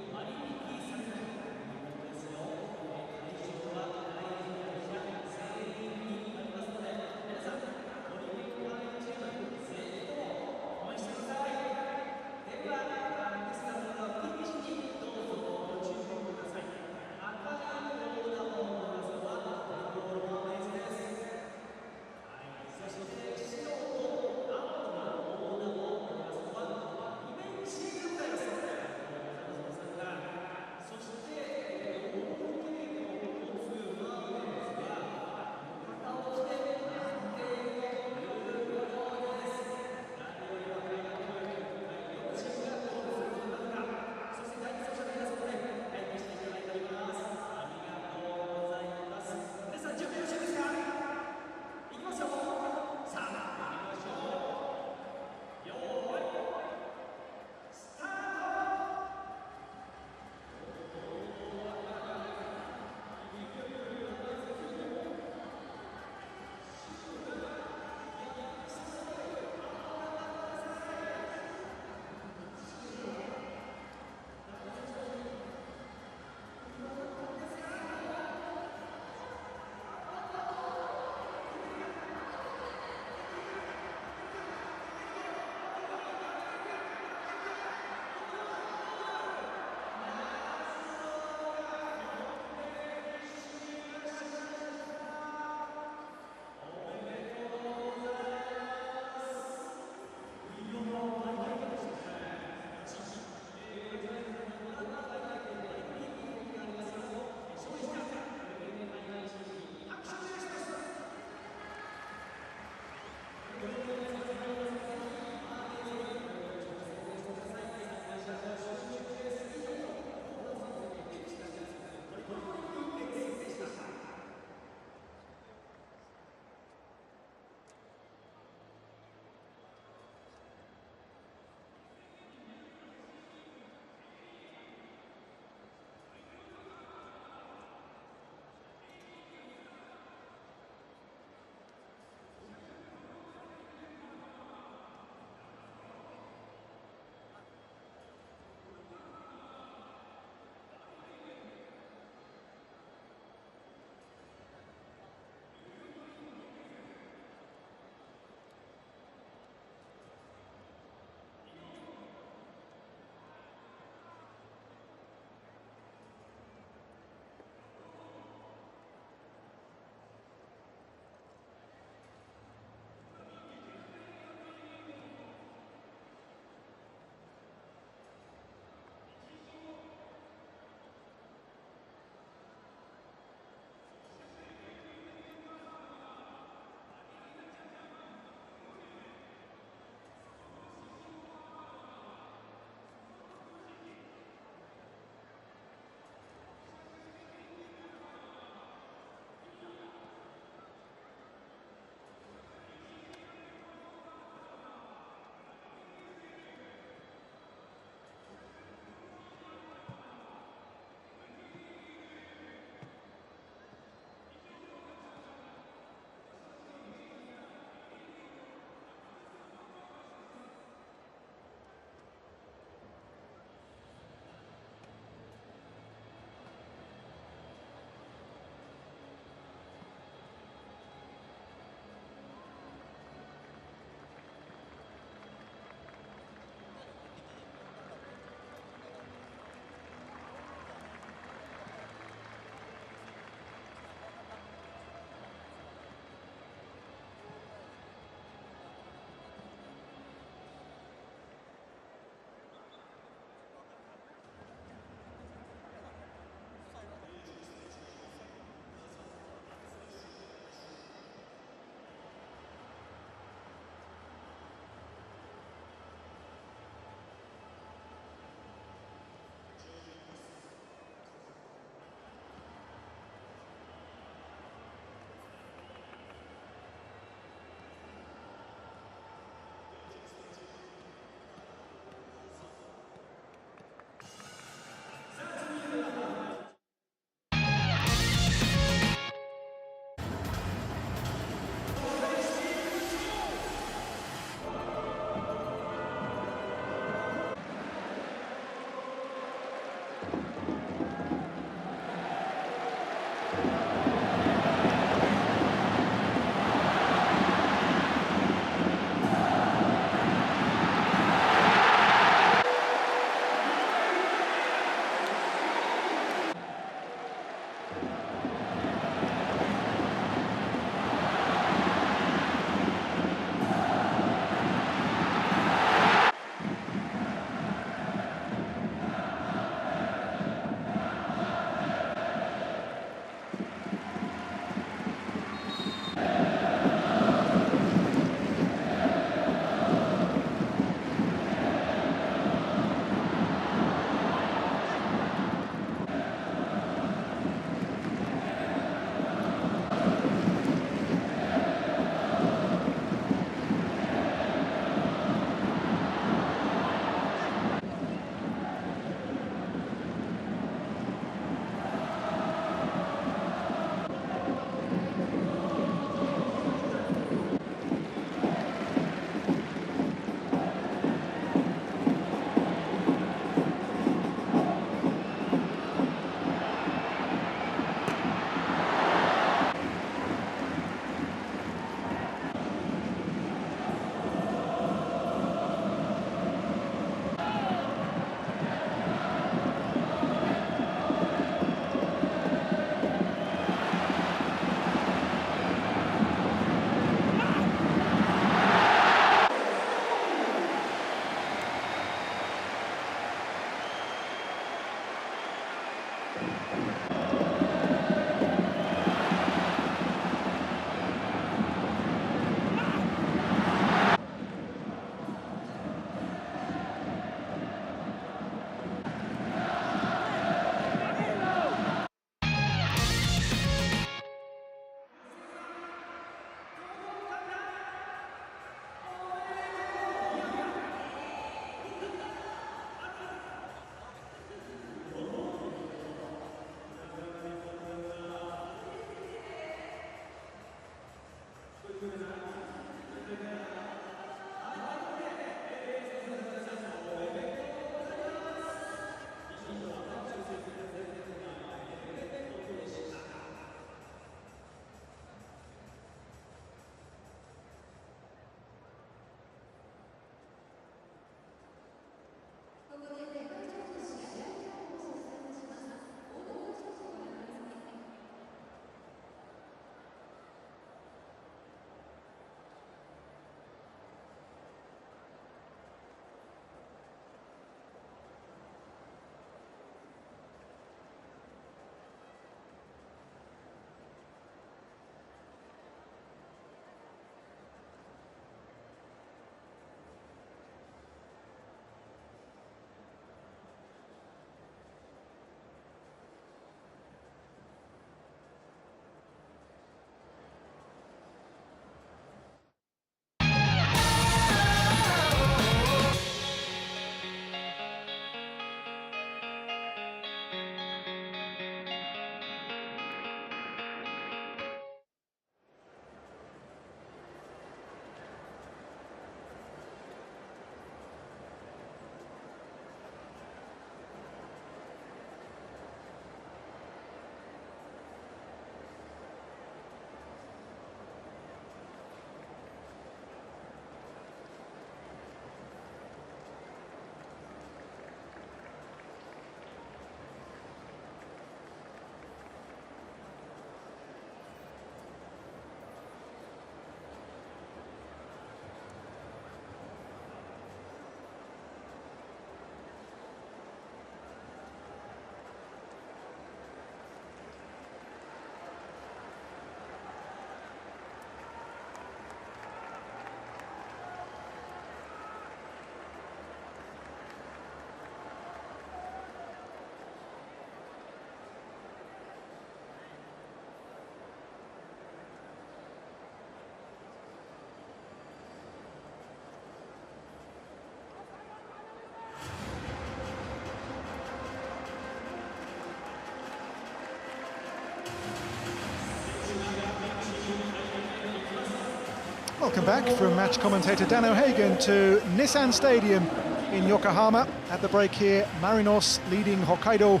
Welcome back from match commentator Dan O'Hagan to Nissan Stadium in Yokohama. At the break here, Marinos leading Hokkaido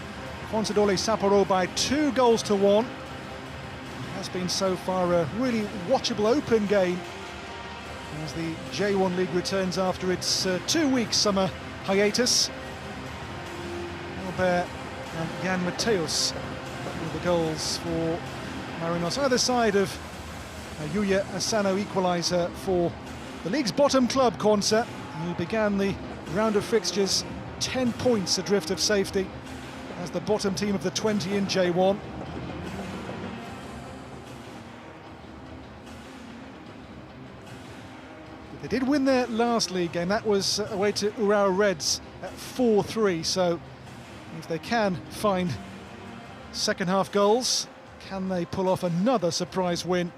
Consadole Sapporo by 2-1. It has been so far a really watchable open game as the J1 League returns after its 2-week summer hiatus. Albert and Jan Mateus with the goals for Marinos. Either side of Yuya Asano equaliser for the league's bottom club, Consa, who began the round of fixtures 10 points adrift of safety as the bottom team of the 20 in J1. They did win their last league game. That was away to Urawa Reds at 4-3, so if they can find second half goals, can they pull off another surprise win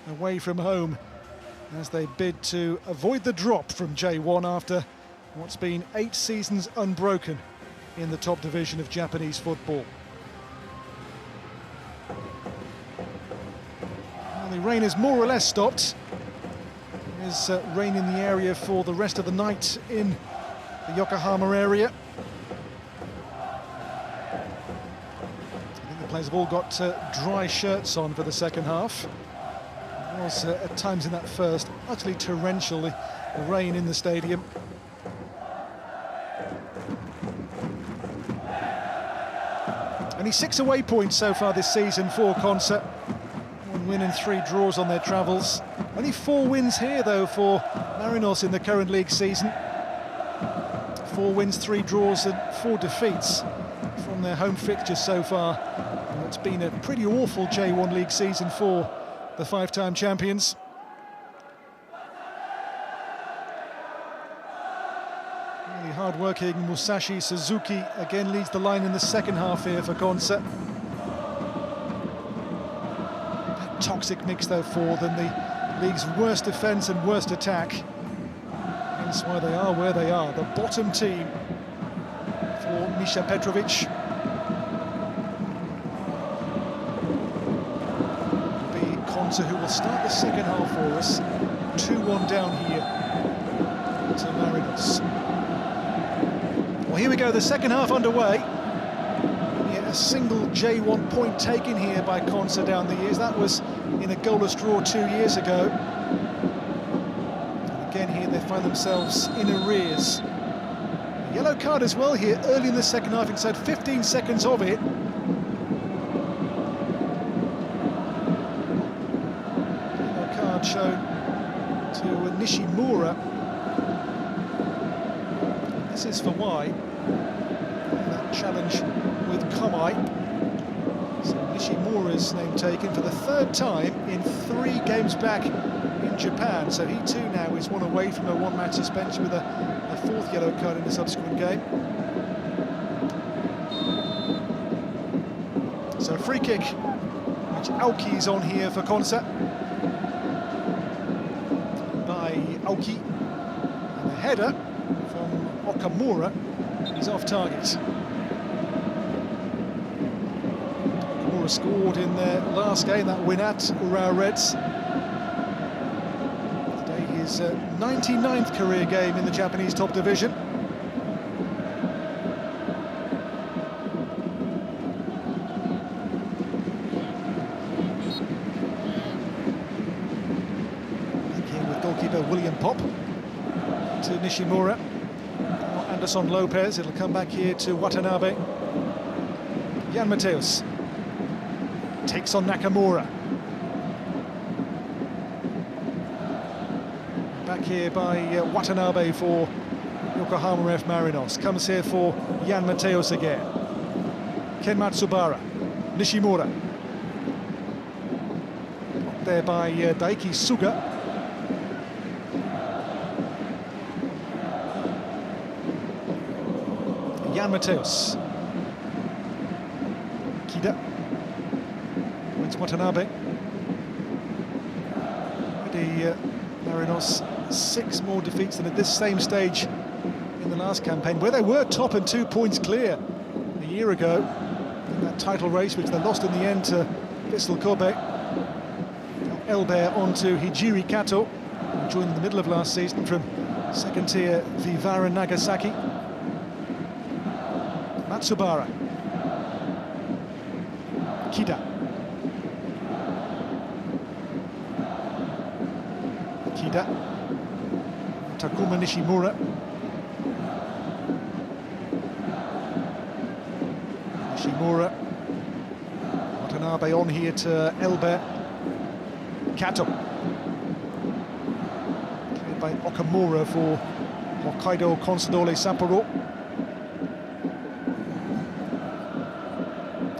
away from home as they bid to avoid the drop from J1 after what's been 8 seasons unbroken in the top division of Japanese football. Well, the rain has more or less stopped. There's rain in the area for the rest of the night in the Yokohama area. I think the players have all got dry shirts on for the second half. It was at times in that first utterly torrential, the rain in the stadium. Only 6 away points so far this season for Consa. 1 win and 3 draws on their travels. Only 4 wins here though for Marinos in the current league season. 4 wins, 3 draws and 4 defeats from from their home fixtures so far. And it's been a pretty awful J1 League season for the five-time champions. Really hard-working Musashi Suzuki again leads the line in the second half here for Consa. A toxic mix though for them, the league's worst defence and worst attack. That's why they are where they are, the bottom team for Misha Petrovic. It'll be Consa who will start the second half for us. 2-1 down here to Marinos. Well, here we go, the second half underway. Yeah, a single J1 point taken here by Consa down the years. That was in a goalless draw 2 years ago. Again here they find themselves in arrears. A yellow card as well here early in the second half, inside 15 seconds of it. Yellow card shown to Nishimura. This is for why. That challenge with Komai. So Nishimura's name taken for the third time in 3 games back in Japan, so he too now is one away from a one-match suspension with a 4th yellow card in the subsequent game. So a free kick, which Aoki's on here for Consa. By Aoki, and the header from Okamura is off target. Okamura scored in their last game, that win at Urawa Reds. His 99th career game in the Japanese top division. Back here with goalkeeper William Pop to Nishimura. Anderson Lopez, it'll come back here to Watanabe. Jan Mateus takes on Nakamura. Back here by Watanabe for Yokohama F Marinos. Comes here for Jan Mateus again. Ken Matsubara. Nishimura. Up there by Daiki Suga. Jan Mateus. Kida. It's Watanabe. The Marinos 6 more defeats than at this same stage in the last campaign, where they were top and 2 points clear a year ago in that title race, which they lost in the end to Vissel Kobe. Elber on to Hijiri Kato, who joined in the middle of last season from second tier Vivara Nagasaki. Matsubara. Kida. Kida. Takuma Nishimura. Nishimura. Watanabe on here to Elber. Kato. Played by Okamura for Hokkaido Consadole Sapporo.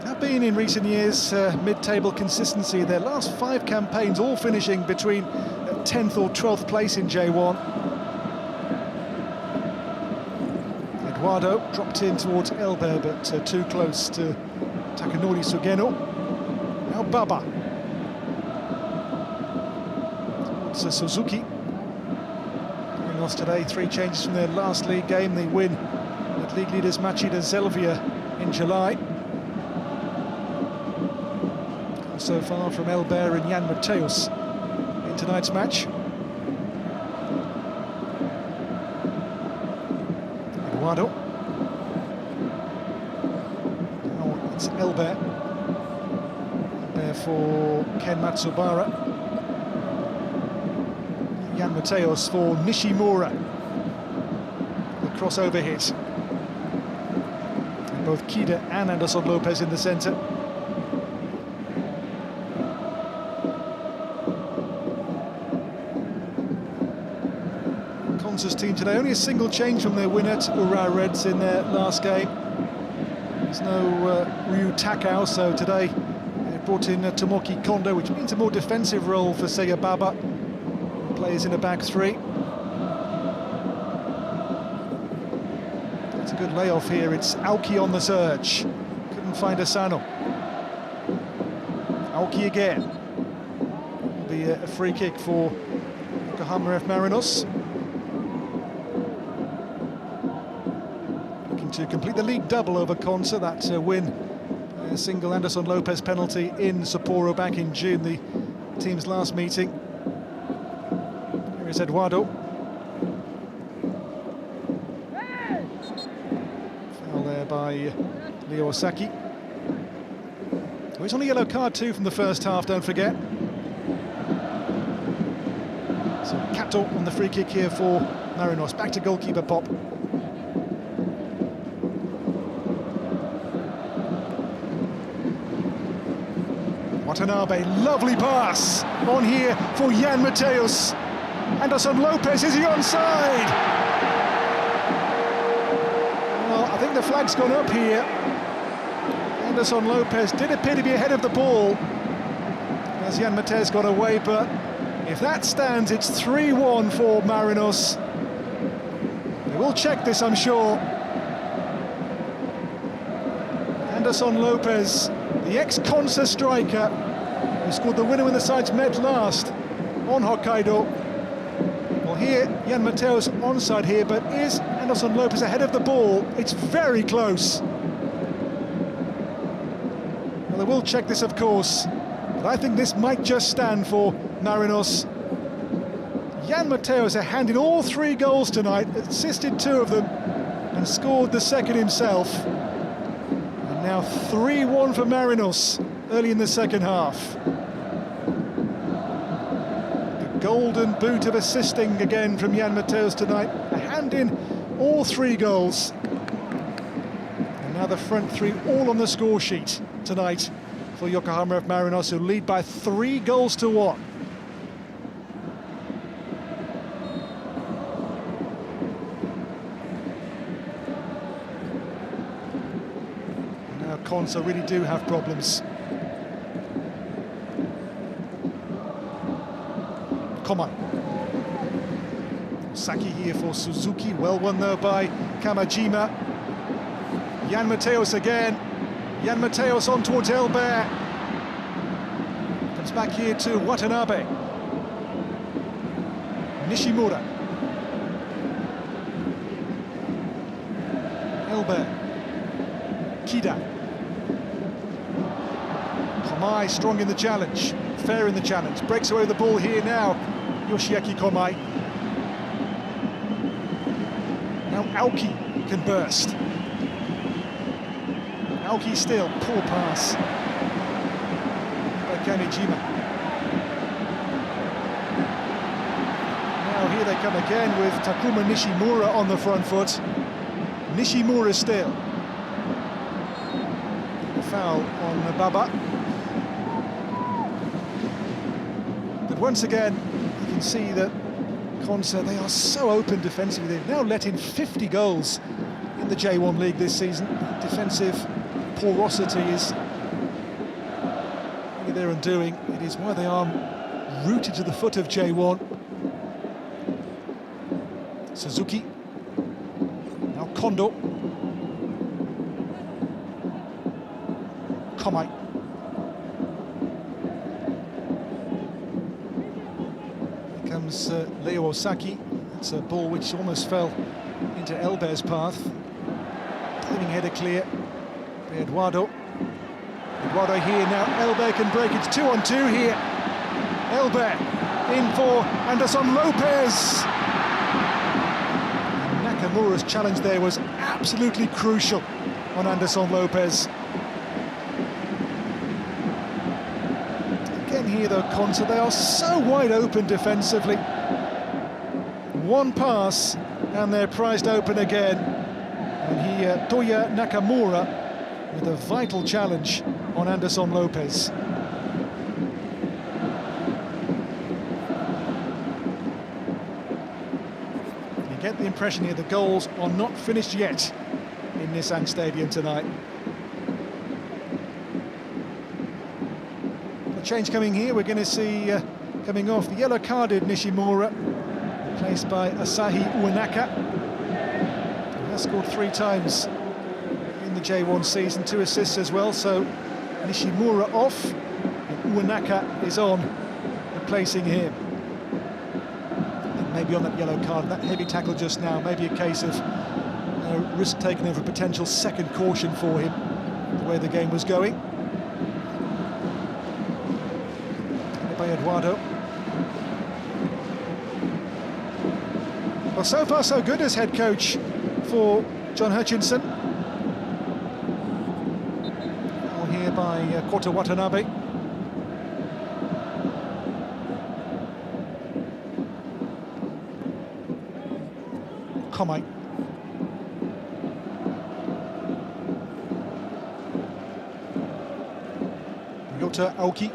Have been in recent years mid-table consistency. Their last 5 campaigns all finishing between 10th or 12th place in J1. Eduardo dropped in towards Elber, but too close to Takanori Sugeno. Now Baba. Towards Suzuki. They lost today, 3 changes from their last league game. They win at league leaders Machida Zelvia in July. So far from Elber and Jan Mateus in tonight's match. Eduardo. Now it's Elber. There for Ken Matsubara. Jan Mateus for Nishimura. The crossover hit. And both Kida and Anderson Lopez in the centre. Consa's team today, only a single change from their win at Urawa Reds in their last game. There's no Ryu Takao, so today they brought in Tomoki Kondo, which means a more defensive role for Seiya Baba, who plays in a back three. It's a good layoff here. It's Aoki on the surge. Couldn't find Asano. Aoki again. Will be a free kick for Yokohama F Marinos. Looking to complete the league double over Consa. That win, a single Anderson Lopez penalty in Sapporo back in June, the team's last meeting. Here is Eduardo. Foul there by Leo Osaki. Oh, it's on a yellow card too from the first half, don't forget. So Kato on the free kick here for Marinos. Back to goalkeeper Pop. Watanabe, lovely pass on here for Jan Mateus. Anderson Lopez, is he onside? Well, I think the flag's gone up here. Anderson Lopez did appear to be ahead of the ball as Jan Mateus got away, but if that stands, it's 3-1 for Marinos. They will check this, I'm sure. Anderson Lopez, the ex-Consa striker, who scored the winner when the sides met last on Hokkaido. Well, here, Jan Mateus onside here, but is Anderson Lopez ahead of the ball? It's very close. Well, they will check this, of course, but I think this might just stand for Marinos. Jan Mateus handed all 3 goals tonight, assisted 2 of them, and scored the second himself. And now 3-1 for Marinos early in the second half. The golden boot of assisting again from Jan Mateus tonight, a hand in all 3 goals. And now the front 3 all on the score sheet tonight for Yokohama F Marinos, who lead by 3-1. Now Consa really do have problems. Koma. Saki here for Suzuki, well won though by Kamajima. Jan Mateus again. Jan Mateus on towards Elbert. Comes back here to Watanabe. Nishimura. Elbert. Kida. Komai strong in the challenge, fair in the challenge. Breaks away the ball here now. Yoshiaki Komai. Now Aoki can burst. Aoki still, poor pass by Kamijima. Now here they come again with Takuma Nishimura on the front foot. Nishimura still. A foul on Baba. But once again, you can see that Consa, they are so open defensively. They've now let in 50 goals in the J1 League this season. Defensive porosity is really their undoing. It is why they are rooted to the foot of J1. Suzuki. Now Kondo. Komai. Here comes Leo Osaki. It's a ball which almost fell into Elbert's path. Diving header clear. Eduardo. Eduardo here now. Elbert can break. It's 2-on-2 here. Elbert in for Anderson Lopez. Nakamura's challenge there was absolutely crucial on Anderson Lopez. Again here though, Consa, they are so wide open defensively. One pass and they're prized open again. And here, Toya Nakamura with a vital challenge on Anderson Lopez. You get the impression here the goals are not finished yet in Nissan Stadium tonight. change coming here. We're going to see coming off the yellow-carded Nishimura, replaced by Asahi Uenaka. He has scored 3 times in the J1 season, 2 assists as well. So Nishimura off, and Uenaka is on, replacing him. And maybe on that yellow card, that heavy tackle just now, maybe a case of risk taken over a potential second caution for him, the way the game was going. By Eduardo. Well, so far so good as head coach for John Hutchinson. All here by Kota Watanabe. Komai. Yota Aoki.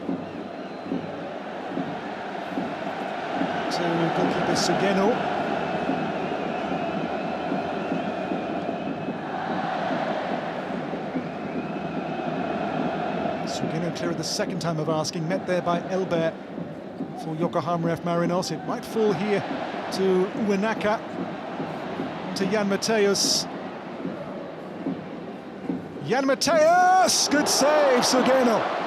To goalkeeper Sugeno. Sugeno clear at the second time of asking, met there by Elbert for Yokohama F Marinos. It might fall here to Uenaka, to Jan Mateus. Jan Mateus! Good save, Sugeno.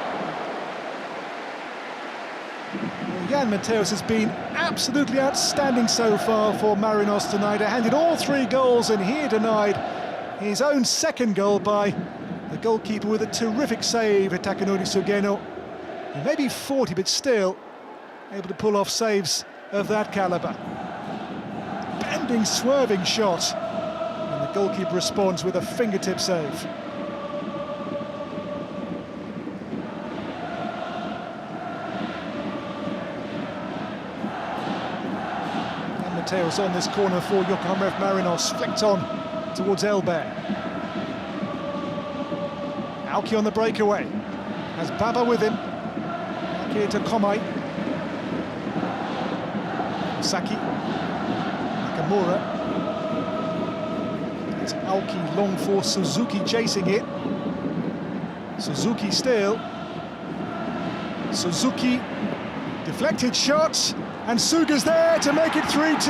Jan Mateus has been absolutely outstanding so far for Marinos tonight. Handed all 3 goals, and here denied his own second goal by the goalkeeper with a terrific save, Takanori Sugeno. He may be 40, but still able to pull off saves of that calibre. Bending, swerving shot, and the goalkeeper responds with a fingertip save. Mateus on this corner for Yokohama F Marinos, flicked on towards Elbert. Aoki on the breakaway, has Baba with him. Back here to Komai. Saki, Nakamura. It's Aoki long for Suzuki chasing it. Suzuki still. Suzuki, deflected shot. And Suga's there to make it 3-2.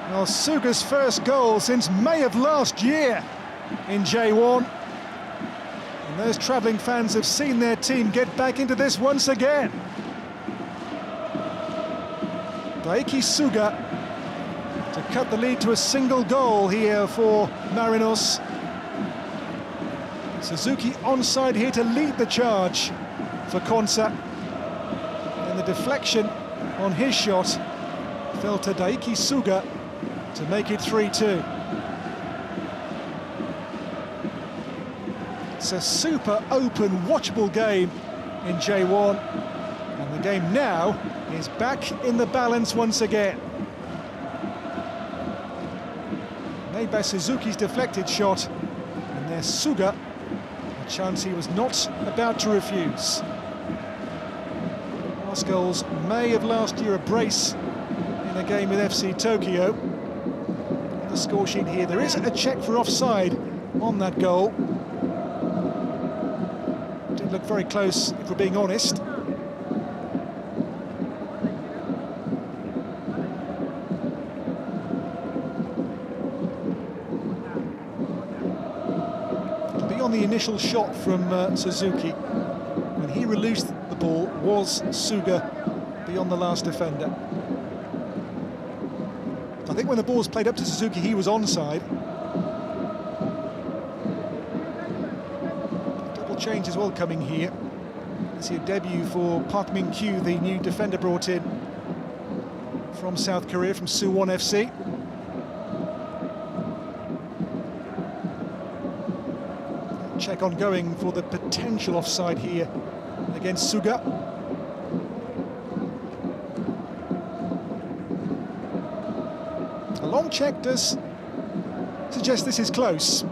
Well, Suga's first goal since May of last year in J1. And those travelling fans have seen their team get back into this once again. Daiki Suga to cut the lead to a single goal here for Marinos. Suzuki onside here to lead the charge for Consa. And the deflection on his shot fell to Daiki Suga to make it 3-2. It's a super open, watchable game in J1, and the game now is back in the balance once again. Made by Suzuki's deflected shot, and there's Suga, a chance he was not about to refuse. Last goals May of last year, a brace in a game with FC Tokyo. The score sheet here, there is a check for offside on that goal. Didn't look very close, if we're being honest. It'll be on the initial shot from Suzuki. When he released the ball, was Suga beyond the last defender. I think when the ball's played up to Suzuki, he was onside. Double change as well coming here. Let's see a debut for Park Min-kyu, the new defender brought in from South Korea, from Suwon FC. Check ongoing for the potential offside here against Suga. A long check does suggest this is close.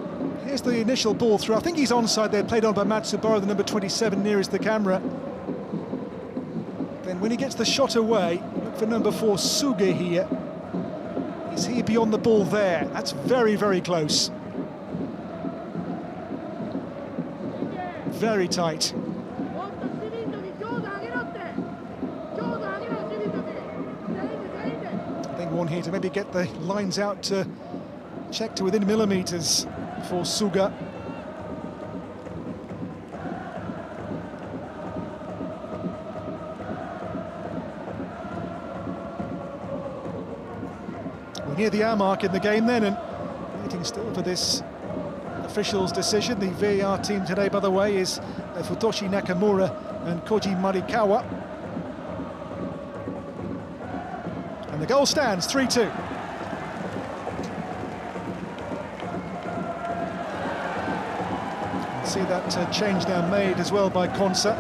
Here's the initial ball through. I think he's onside there, played on by Matsubara, the number 27 nearest the camera. Then when he gets the shot away, look for number 4, Suga here. Is he beyond the ball there? That's very, very close. very tight. I think one here to maybe get the lines out to check to within millimetres for Suga. We're near the hour mark in the game then, and waiting still for this official's decision. The VAR team today, by the way, is Futoshi Nakamura and Koji Marikawa. And the goal stands 3-2. See that change now made as well by Consa.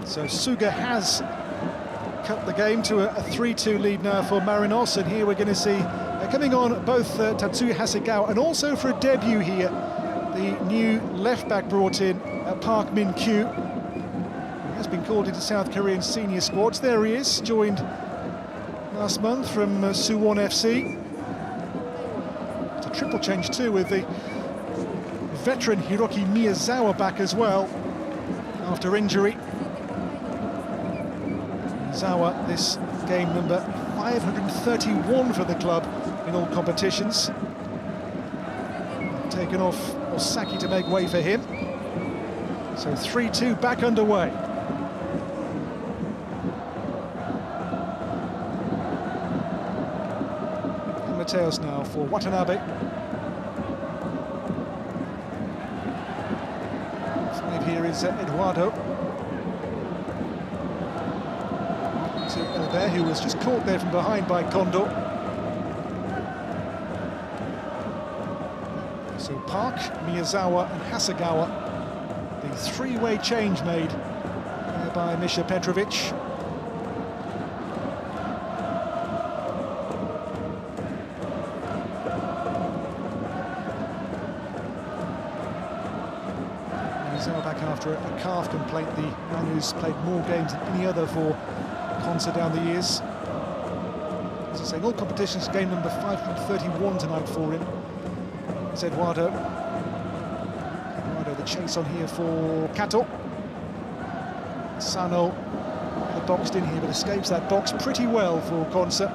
So Suga has cut the game to a 3-2 lead now for Marinos, and here we're going to see coming on both Tatsuya Hasegawa, and also for a debut here, the new left-back brought in, Park Min-kyu. He has been called into South Korean senior squads. There he is, joined last month from Suwon FC. It's a triple change too, with the veteran Hiroki Miyazawa back as well after injury. Miyazawa, this game number 531 for the club in all competitions. Taken off Osaki to make way for him. So 3-2 back underway. And Mateos now for Watanabe. Here is Eduardo to Elbert, who was just caught there from behind by Kondo. So Park, Miyazawa and Hasegawa, the three-way change made by Misha Petrovic. Back after a calf complaint, the man who's played more games than any other for Consa down the years. As I say, in all competitions, game number 531 tonight for him. It's Eduardo. Eduardo, the chase on here for Kato. Sano, boxed in here, but escapes that box pretty well for Consa.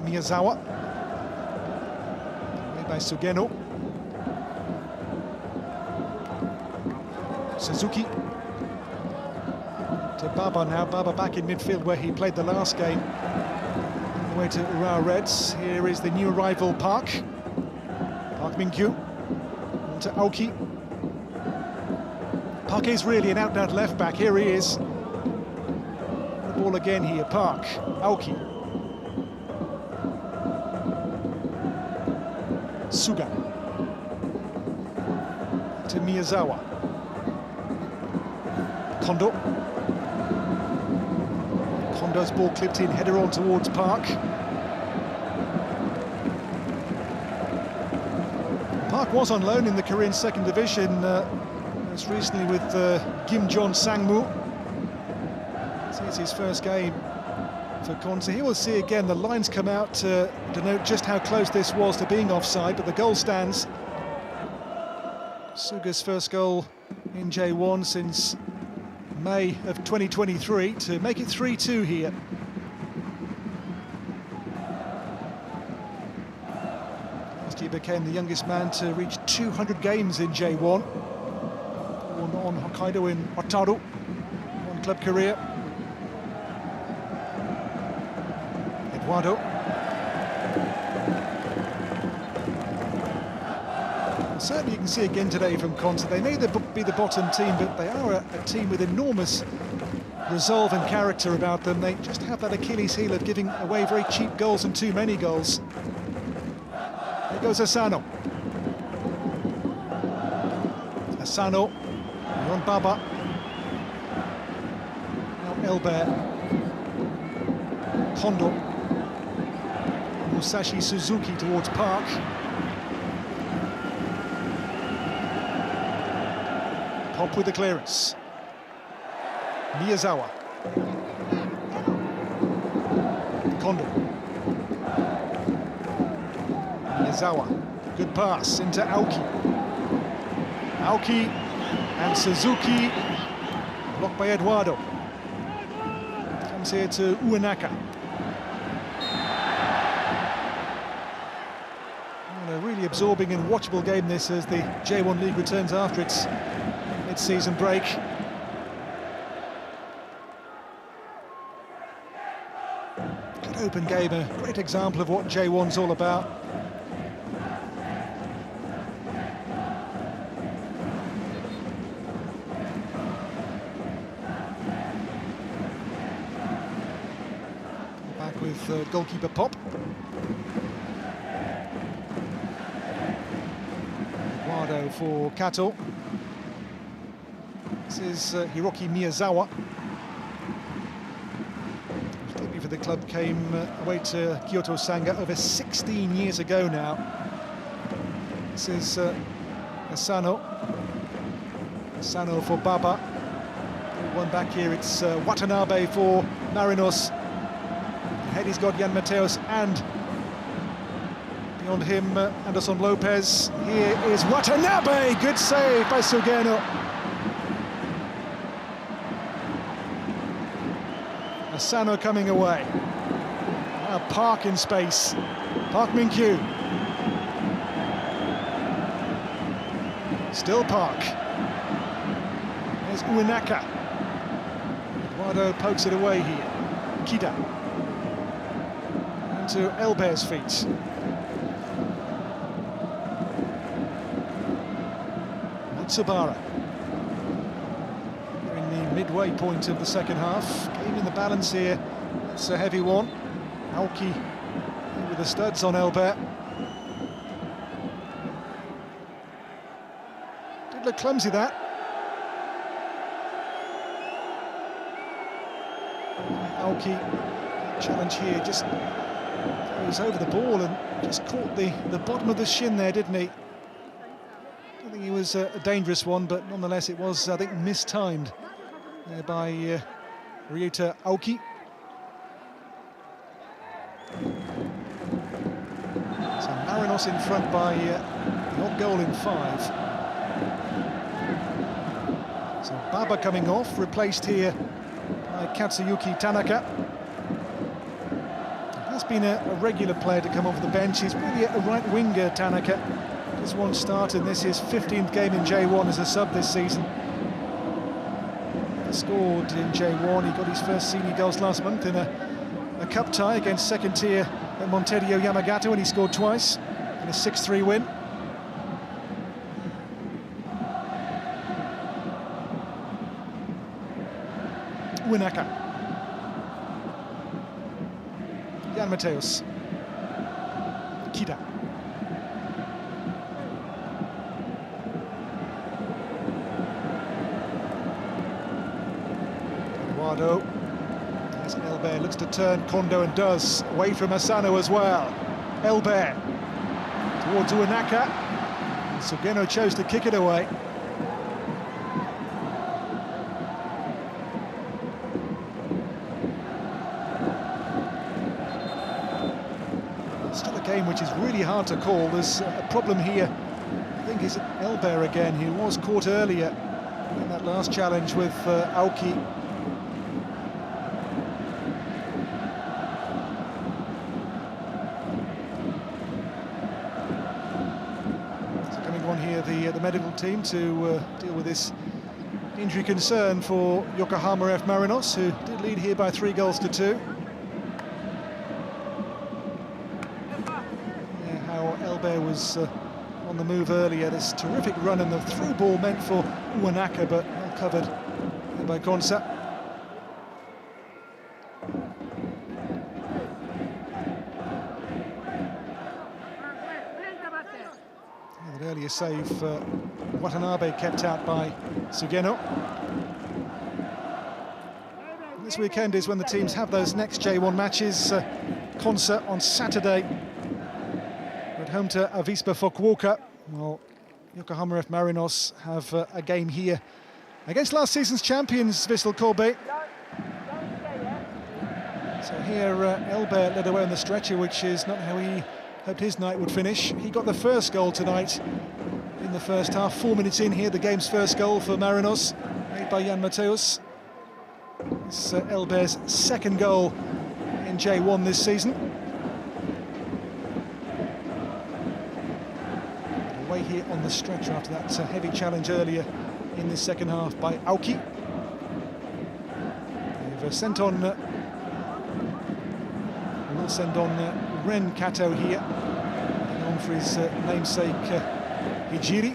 Miyazawa, made by Sugeno. Suzuki to Baba now. Baba back in midfield where he played the last game. On the way to Urawa Reds. Here is the new arrival Park. Park Min-kyu. On to Aoki. Park is really an out-and-out left-back. Here he is. The ball again here, Park. Aoki. Suga to Miyazawa. Kondo. Kondo's ball clipped in, header on towards Park. Park was on loan in the Korean second division most recently with Gimjeon Sangmu. So it's his first game for Consa. Here we'll see again the lines come out to denote just how close this was to being offside, but the goal stands. Suga's first goal in J1 since May of 2023 to make it 3-2 here. Last year became the youngest man to reach 200 games in J1. One on Hokkaido in Otaru, one club career. Eduardo. Certainly you can see again today from Consa, they may be the bottom team, but they are a team with enormous resolve and character about them. They just have that Achilles heel of giving away very cheap goals and too many goals. There goes Asano. Asano, on Baba. Now Elbert. Kondo. Musashi Suzuki towards Park. Pop with the clearance. Miyazawa. Kondo. Miyazawa. Good pass into Aoki. Aoki and Suzuki. Blocked by Eduardo. Comes here to Uenaka. And a really absorbing and watchable game this as the J1 League returns after its mid-season break. Good open game, a great example of what J1's all about. Back with goalkeeper Pop. Eduardo for Kato. This is Hiroki Miyazawa. His debut for the club came away to Kyoto Sanga over 16 years ago now. This is Asano. Asano for Baba. One back here, it's Watanabe for Marinos. Ahead he's got Jan Mateos and beyond him Anderson Lopez. Here is Watanabe, good save by Sugeno. Asano coming away. Now Park in space. Park Min-kyu. Still Park. There's Uenaka. Eduardo pokes it away here. Kida. Into Elber's feet. Matsubara. Nearing the midway point of the second half. Game in the balance here. It's a heavy one. Aoki with the studs on Elber. Did look clumsy, that. Aoki, challenge here, just goes over the ball and just caught the bottom of the shin there, didn't he? I don't think it was a dangerous one, but nonetheless it was, I think, mistimed there by Ryuta Aoki. So Marinos in front by the odd goal in 5. So Baba coming off, replaced here by Katsuyuki Tanaka. Has been a regular player to come off the bench. He's really a right winger, Tanaka. Just one start in this, his 15th game in J1 as a sub this season. He scored in J1, he got his first senior goals last month in a cup tie against second tier at Montedio Yamagata when he scored twice in a 6-3 win. Uenaka. Jan Mateos. Kida. Eduardo. As Elber looks to turn, Kondo and does. Away from Asano as well. Elber. Towards Uenaka. Sugeno chose to kick it away. Still a game which is really hard to call. There's a problem here, I think, is Elber again. He was caught earlier in that last challenge with Aoki. So coming on here, the medical team to deal with this injury concern for Yokohama F Marinos, who did lead here by 3-2. Elber was on the move earlier. This terrific run and the through ball meant for Uenaka, but well covered by Konsa. That earlier save, Watanabe kept out by Sugeno. This weekend is when the teams have those next J1 matches. Konsa on Saturday at home to Avispa Fukuoka. Well, Yokohama F Marinos have a game here against last season's champions Vissel Kobe. So here Elbert led away on the stretcher, which is not how he hoped his night would finish. He got the first goal tonight in the first half. 4 minutes in here, the game's first goal for Marinos, made by Jan Mateus. It's Elbert's second goal in J1 this season. Away here on the stretcher after that heavy challenge earlier in the second half by Aoki. They've sent on... We'll send on Ren Kato here, on for his namesake Hijiri.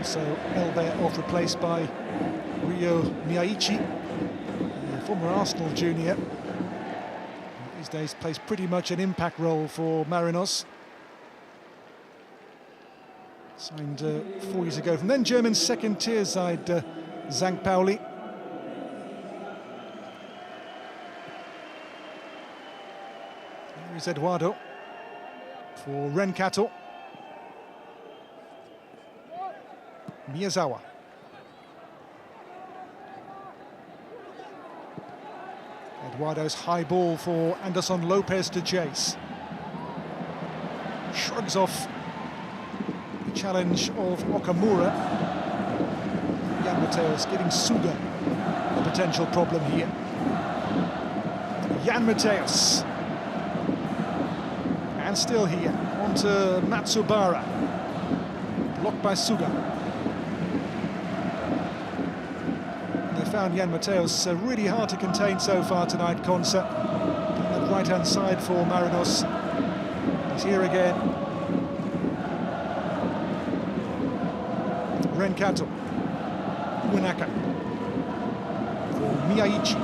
So Elbert off, replaced by Ryo Miyaichi, the former Arsenal junior. These days plays pretty much an impact role for Marinos. Signed 4 years ago from then German second-tier side St. Pauli. Here's Eduardo for Renkato. Miyazawa. Eduardo's high ball for Anderson Lopez to chase. Shrugs off the challenge of Okamura. Jan Mateus giving Suga a potential problem here. Jan Mateus. And still here, on to Matsubara. Blocked by Suga. And they found Jan Mateus really hard to contain so far tonight, Consa. On that right-hand side for Marinos. He's here again. Renkato. Uenaka. For Miyaichi.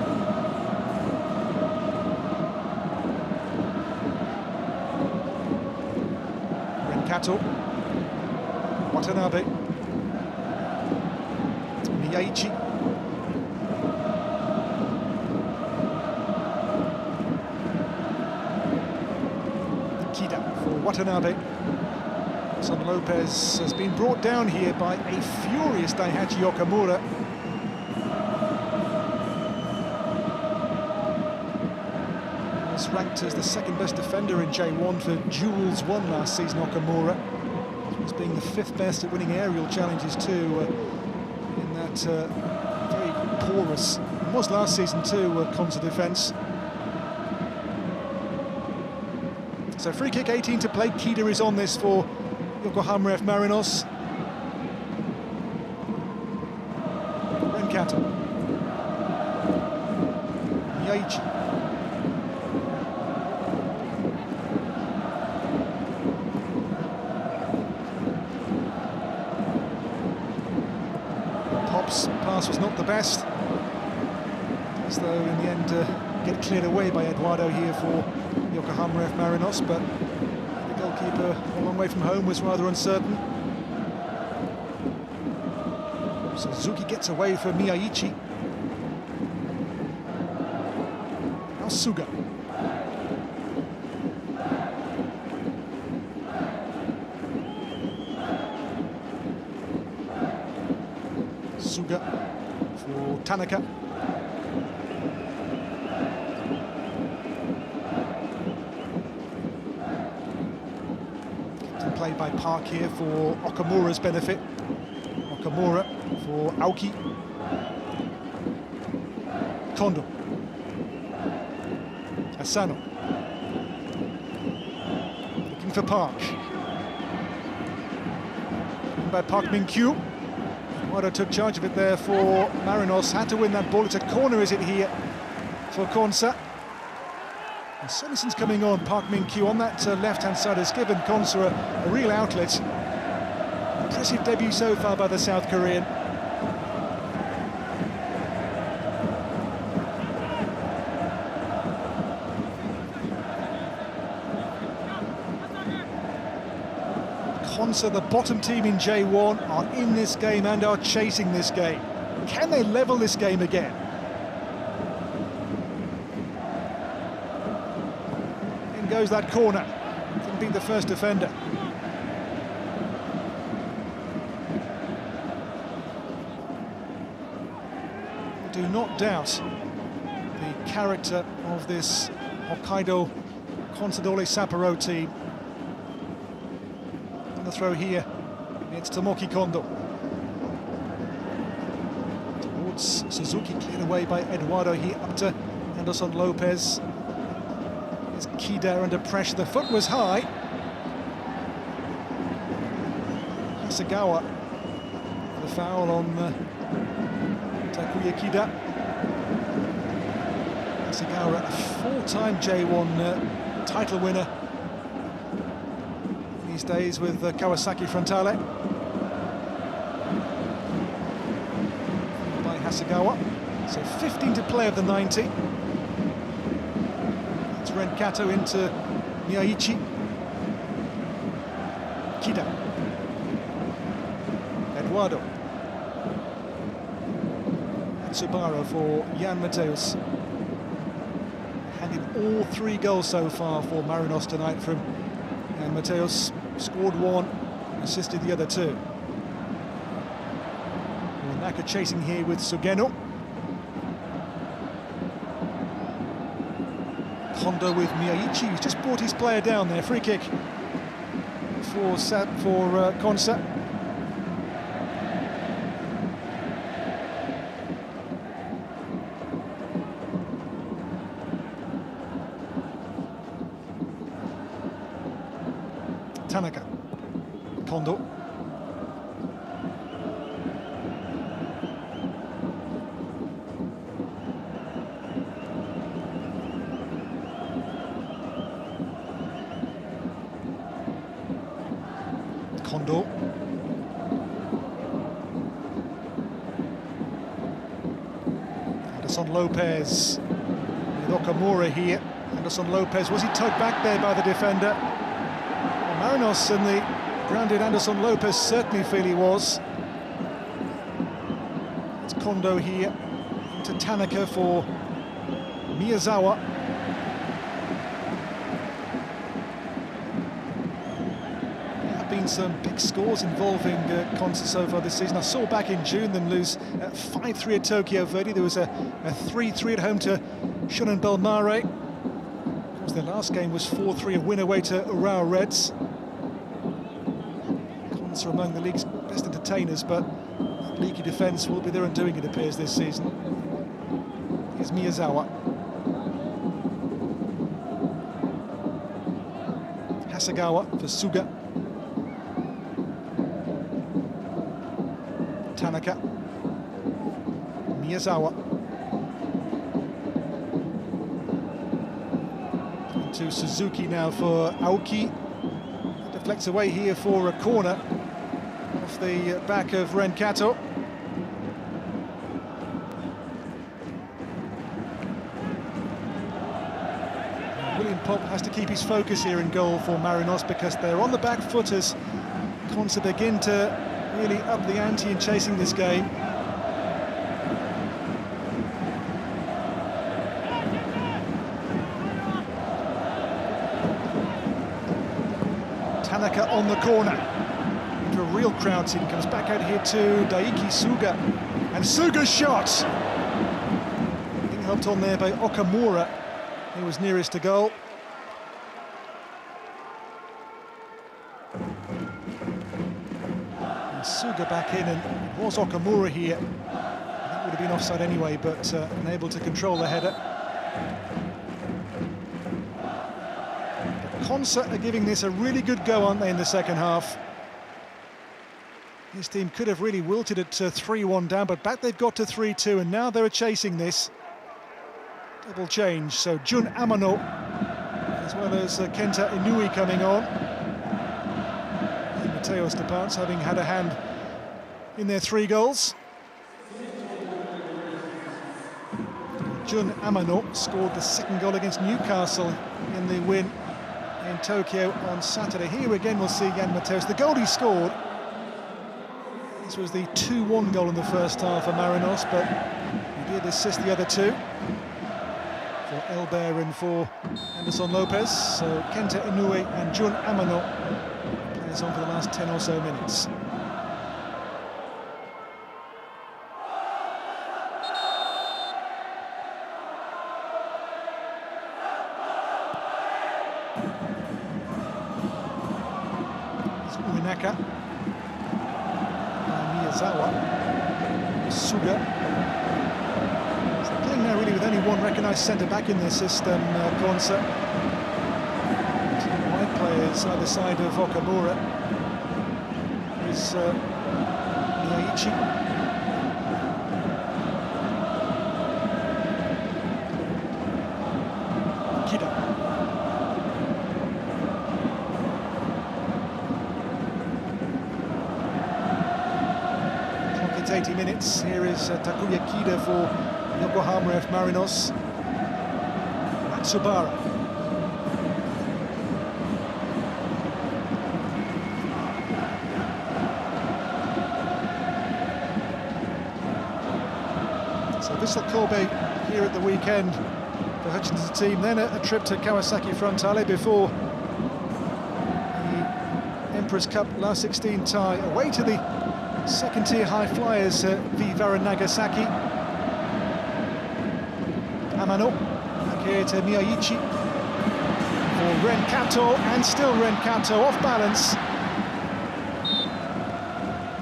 Kato, Watanabe, Miyaichi, Kida for Watanabe. Son Lopez has been brought down here by a furious Daihachi Okamura. Was ranked as the second best defender in J1 for Jules 1 last season, Okamura. He was being the 5th best at winning aerial challenges too in that very porous, was last season too, Consa defence. So free kick, 18 to play. Kida is on this for Yokohama F Marinos. Renkato. Miyaichi. Pass was not the best, as though in the end get cleared away by Eduardo here for Yokohama F Marinos, but the goalkeeper a long way from home was rather uncertain. Suzuki gets away for Miyaichi. Now Suga. Suga for Tanaka. Played by Park here for Okamura's benefit. Okamura for Aoki. Kondo. Asano. Looking for Park. And by Park Min-kyu. Eduardo took charge of it there for Marinos. Had to win that ball. It's a corner, is it here, for Consa. And Sonison's coming on. Park Min-kyu on that left-hand side has given Consa a real outlet. Impressive debut so far by the South Korean. Consa, the bottom team in J1, are in this game and are chasing this game. Can they level this game again? In goes that corner. Didn't beat the first defender. do not doubt the character of this Hokkaido Consadole Sapporo team. On the throw here, it's Tomoki Kondo. Towards Suzuki, cleared away by Eduardo here, up to Anderson Lopez. Here's Kida under pressure, the foot was high. Hasegawa, the foul on Takuya Kida. Hasegawa, a four-time J1 title winner these days with Kawasaki Frontale. By Hasegawa, so 15 to play of the 90. It's Renkato into Miyaichi. Kida. Eduardo. Tsubara for Jan Mateus. Handed all 3 goals so far for Marinos tonight from Jan Mateus. Scored 1, assisted the other 2. Naka chasing here with Sugeno. Kondo with Miyaichi, who's just brought his player down there. Free kick for Consa. Tanaka, Kondo. Kondo. Anderson Lopez with Okamura here. Anderson Lopez, was he tugged back there by the defender? Marinos and the grounded Anderson Lopez certainly feel he was. It's Kondo here into Tanaka for Miyazawa. There have been some big scores involving Consa so far this season. I saw back in June them lose 5-3 at Tokyo Verde. There was a 3-3 at home to Shonan Bellmare. Of course, their last game was 4-3, a win away to Urawa Reds. Are among the league's best entertainers, but leaky defence will be there and doing, it appears, this season. Here's Miyazawa. Hasegawa for Suga. Tanaka. Miyazawa. Into Suzuki now for Aoki. Deflects away here for a corner. Off the back of Renkato. William Popp has to keep his focus here in goal for Marinos, because they're on the back foot as Consa begin to really up the ante in chasing this game. Tanaka on the corner. A real crowd scene, comes back out here to Daiki Suga, and Suga's shot being helped on there by Okamura, who was nearest to goal. And Suga back in, and it was Okamura here. I think it would have been offside anyway, but unable to control the header. But Consa are giving this a really good go, aren't they, in the second half? This team could have really wilted it to 3-1 down, but back they've got to 3-2, and now they're chasing this. Double change, so Jun Amano, as well as Kenta Inui coming on. And Mateus departs, having had a hand in their 3 goals. Jun Amano scored the 2nd goal against Newcastle in the win in Tokyo on Saturday. Here again we'll see Jan Mateus. The goal he scored, this was the 2-1 goal in the first half for Marinos, but he did assist the other 2 for Elber and for Anderson Lopez. So Kenta Inui and Jun Amano plays on for the last 10 or so minutes. Uenaka. Miyazawa. Suga. So playing now really with only one recognised centre-back in their system, Konsa. Two wide players either side of Okamura. Is Miyaichi. Kida. Clock hits 80 minutes. Here is Takuya Kida for Yokohama F Marinos. Matsubara. So Vissel Kobe here at the weekend for Hutchinson's team, then a trip to Kawasaki Frontale before the Empress Cup last 16 tie, away to the second tier high flyers v Vara Nagasaki. Amano, back here to Miyaichi for Ren Kato, and still Ren Kato off balance.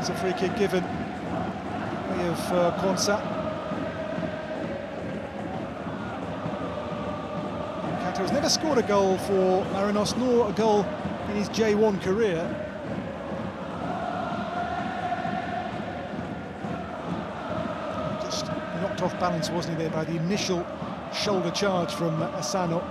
It's a free kick given way of Konsa. Kato has never scored a goal for Marinos, nor a goal in his J1 career. Just knocked off balance, wasn't he, there by the initial shoulder charge from Asano.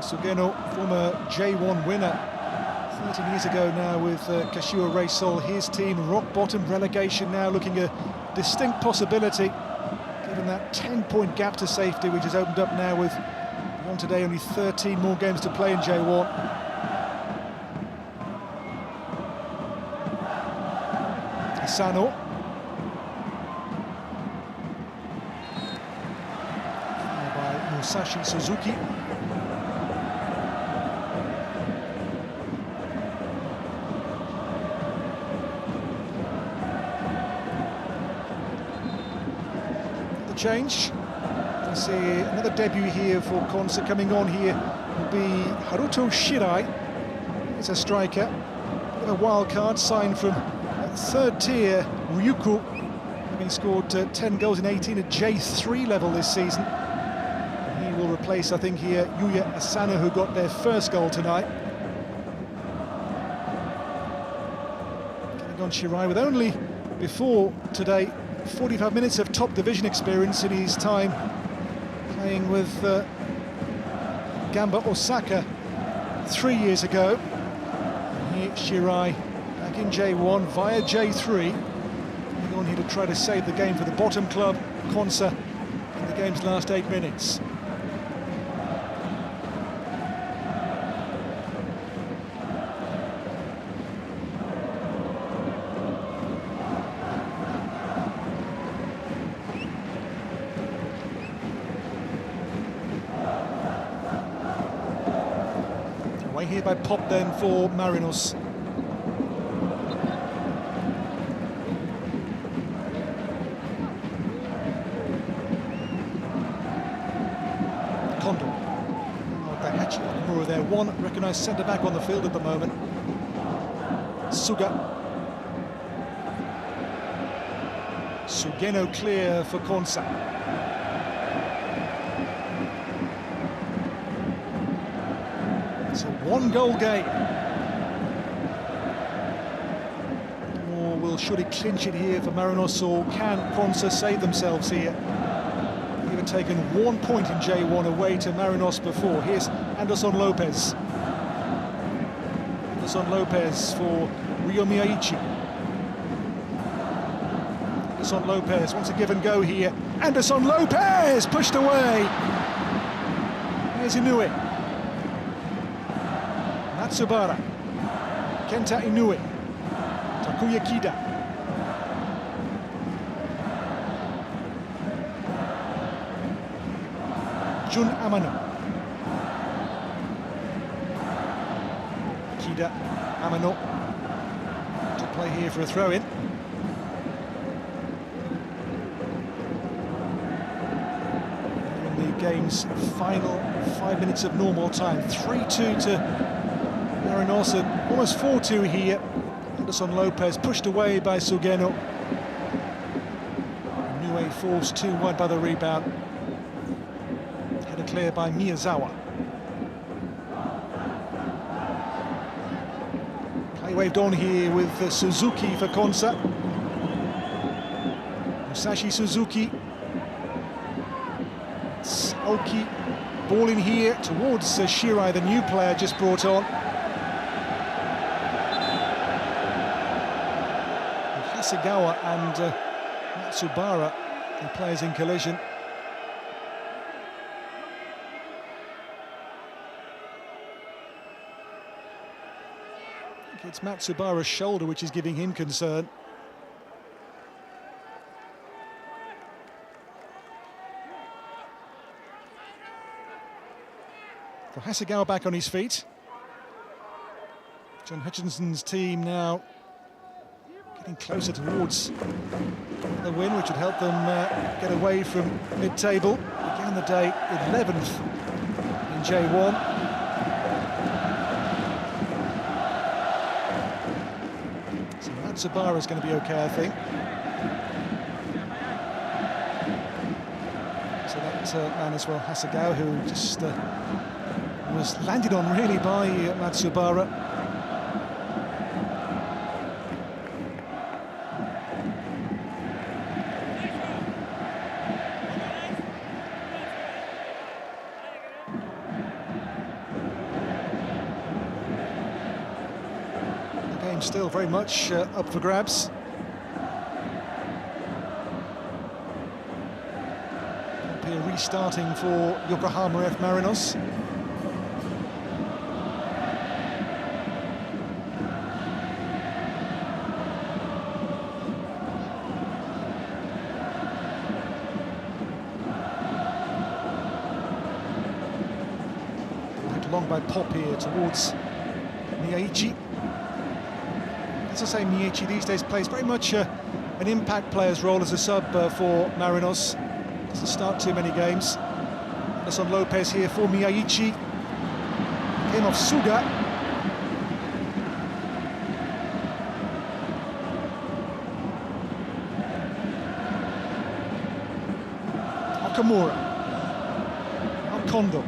Sugeno, former J1 winner 13 years ago now with Kashiwa Reysol. His team rock bottom, relegation now looking a distinct possibility given that 10-point gap to safety which has opened up now with beyond today only 13 more games to play in J1. Asano. By Musashi Suzuki. Change. You see another debut here for Konsa. Coming on here will be Haruto Shirai. He's a striker, bit of a wild card, signed from third tier Ryukyu, having scored 10 goals in 18 at J3 level this season. He will replace, I think, here Yuya Asano, who got their first goal tonight. Coming on Shirai with only before today 45 minutes of top division experience in his time playing with Gamba Osaka 3 years ago. And here Shirai back in J1 via J3, going on here to try to save the game for the bottom club, Konsa, in the game's last 8 minutes. Here by Pop then for Marinos. Kondo. Daihachi Okamura there, one recognised centre-back on the field at the moment. Suga. Sugeno clear for Konsa. It's a one-goal game. Or will surely clinch it here for Marinos, or can Konsa save themselves here? They've even taken 1 point in J1 away to Marinos before. Here's Anderson Lopez. Anderson Lopez for Ryo Miyaichi. Anderson Lopez wants a give and go here. Anderson Lopez pushed away. Here's Inoue. Matsubara, Kenta Inoue, Takuya Kida. Jun Amano. Kida, Amano to play here for a throw-in. game's final 5 minutes of normal time. 3-2 to Marinos, almost 4-2 here. Anderson Lopez pushed away by Sugeno. Inoue forced too wide by the rebound. Header clear by Miyazawa. Play waved on here with Suzuki for Konsa. Musashi Suzuki. Aoki, ball in here towards Shirai, the new player just brought on. Hasegawa and Matsubara, the players in collision. I think it's Matsubara's shoulder which is giving him concern. For Hasegawa back on his feet. John Hutchinson's team now getting closer towards the win, which would help them get away from mid-table. Began the day 11th in J1. So Matsubara's going to be okay, I think. So that man as well, Hasegawa, who just was landed on really by Matsubara. The game's still very much up for grabs. Here restarting for Yokohama F Marinos. Long by Pop here towards MEIJI. As I say, MEIJI these days plays very much an impact player's role as a sub for Marinos. Doesn't start too many games. Anderson Lopez here for MEIJI. Came off Suga. Okamura. Kondo.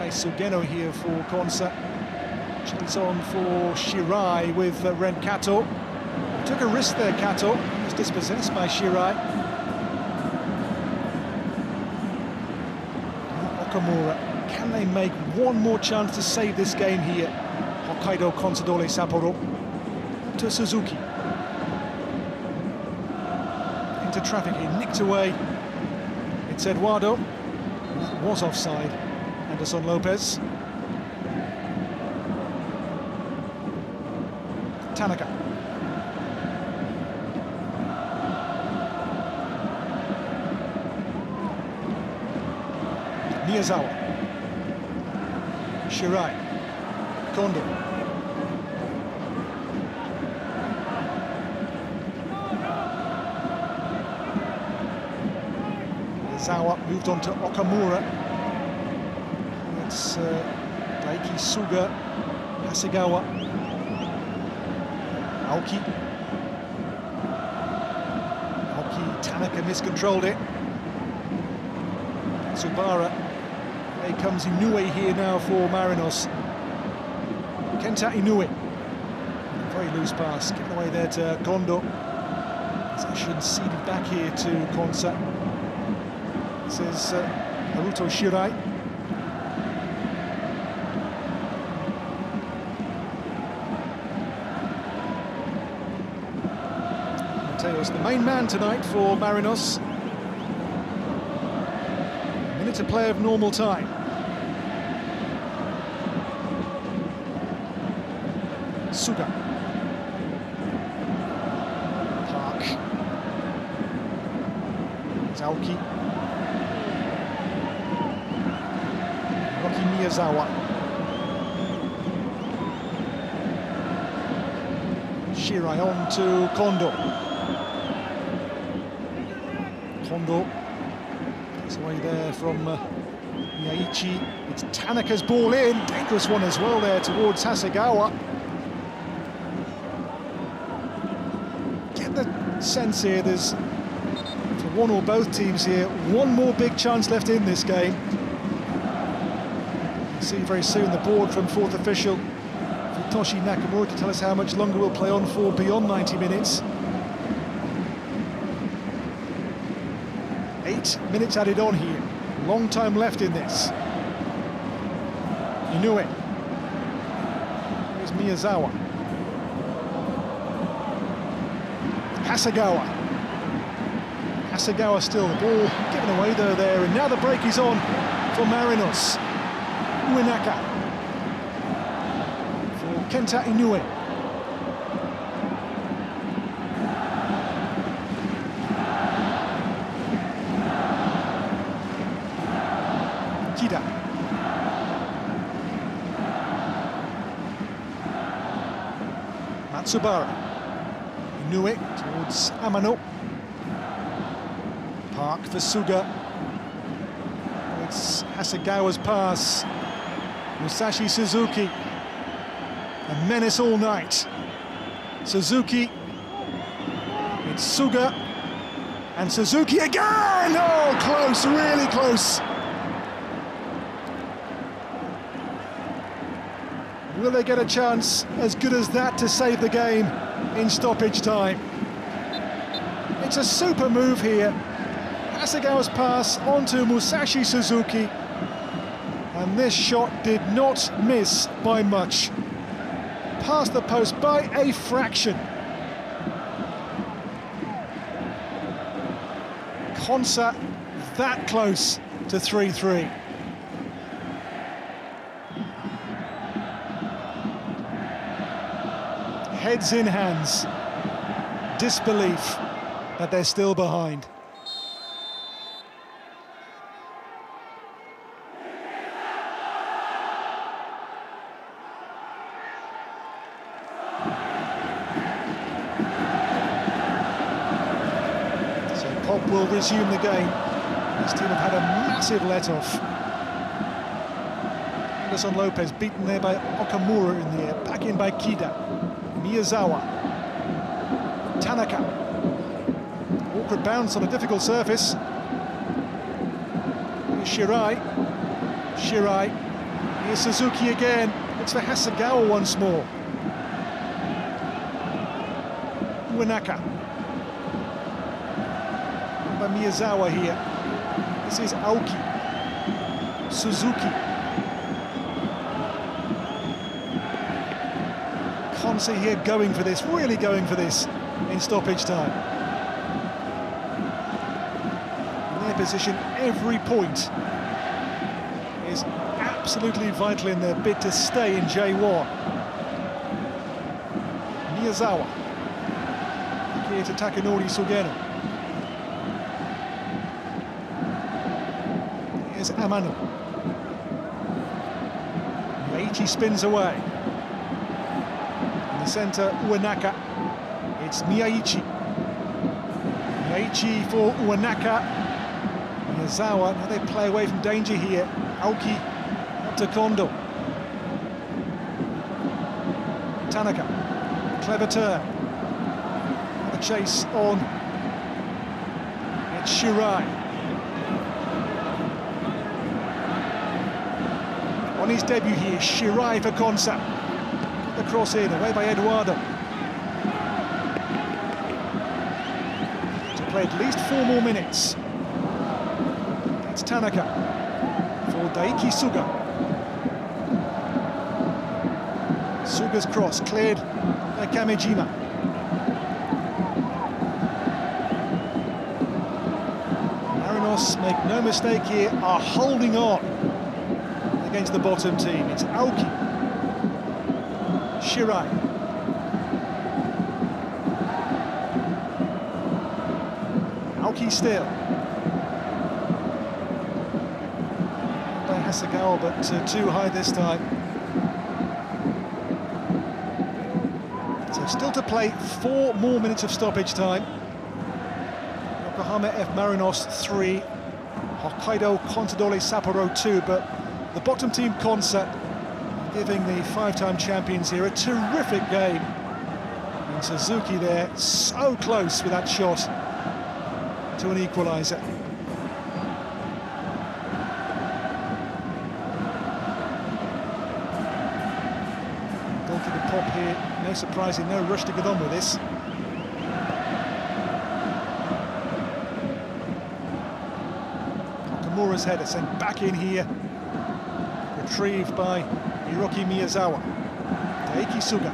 Sugeno here for Konsa. Chase on for Shirai with Ren Kato. Took a risk there, Kato. Was dispossessed by Shirai. Okamura. Can they make one more chance to save this game here? Hokkaido Consadole Sapporo. To Suzuki. Into traffic here, nicked away. It's Eduardo. That was offside. Anderson Lopez. Tanaka. Miyazawa. Shirai. Kondo. Miyazawa moved on to Okamura. It's Daiki Suga, Hasegawa, Aoki. Tanaka miscontrolled it. Tsubara. Here comes Inoue here now for Marinos. Kenta Inoue. Very loose pass, given away there to Kondo. Possession ceded back here to Konsa. This is Haruto Shirai. Mateos, the main man tonight for Marinos. A minute to play of normal time. Suga. Park. Aoki. Rocky Miyazawa. Shirai on to Kondo. Kondo It's away there from MEIJI. It's Tanaka's ball in. Dangerous one as well there towards Hasegawa. Get the sense here there's, for one or both teams here, one more big chance left in this game. We'll see very soon the board from fourth official Futoshi Nakamura to tell us how much longer we'll play on for beyond 90 minutes. 8 minutes added on here. Long time left in this. Inoue. Here's Miyazawa. Hasegawa. Hasegawa still, the ball given away though there, and now the break is on for Marinos. Uenaka. For Kenta Inoue. Kida. Matsubara. Inoue towards Amano. Park for Suga. It's Hasegawa's pass. Musashi Suzuki. A menace all night. Suzuki. It's Suga. And Suzuki again! Oh, close, really close. Will they get a chance as good as that to save the game in stoppage time? It's a super move here. Hasegawa's pass onto Musashi Suzuki. And this shot did not miss by much. Past the post by a fraction. Consa that close to 3-3. Heads in hands. Disbelief that they're still behind. Pop will resume the game. This team have had a massive let-off. Anderson Lopez beaten there by Okamura in the air, back in by Kida. Miyazawa. Tanaka. Awkward bounce on a difficult surface. Here's Shirai. Shirai. Here's Suzuki again. It's for Hasegawa once more. Uenaka. By Miyazawa here. This is Aoki. Suzuki. Consa here going for this, really going for this in stoppage time. In their position, every point is absolutely vital in their bid to stay in J1. Miyazawa. Here to Takanori Sugeno. Here's Amano. MEIJI spins away. In the centre, Uenaka. It's MEIJI. MEIJI for Uenaka. Miyazawa, now they play away from danger here. Aoki up to Kondo. Tanaka. Clever turn. The chase on. It's Shirai. On his debut here, Shirai for Consa. The cross in, away by Eduardo. To play at least 4 more minutes. It's Tanaka for Daiki Suga. Suga's cross cleared by Kamejima. Marinos, make no mistake here, are holding on against the bottom team. It's Aoki. Shirai. Aoki still. By Hasegawa, but too high this time. So still to play 4 more minutes of stoppage time. Yokohama F Marinos 3, Hokkaido Consadole Sapporo 2, but the bottom team Consa giving the five-time champions here a terrific game. And Suzuki there, so close with that shot to an equaliser. Goalkeeper Pop here, no surprising, no rush to get on with this. Nakamura's header sent back in here, retrieved by Hiroki Miyazawa. Taiki Suga.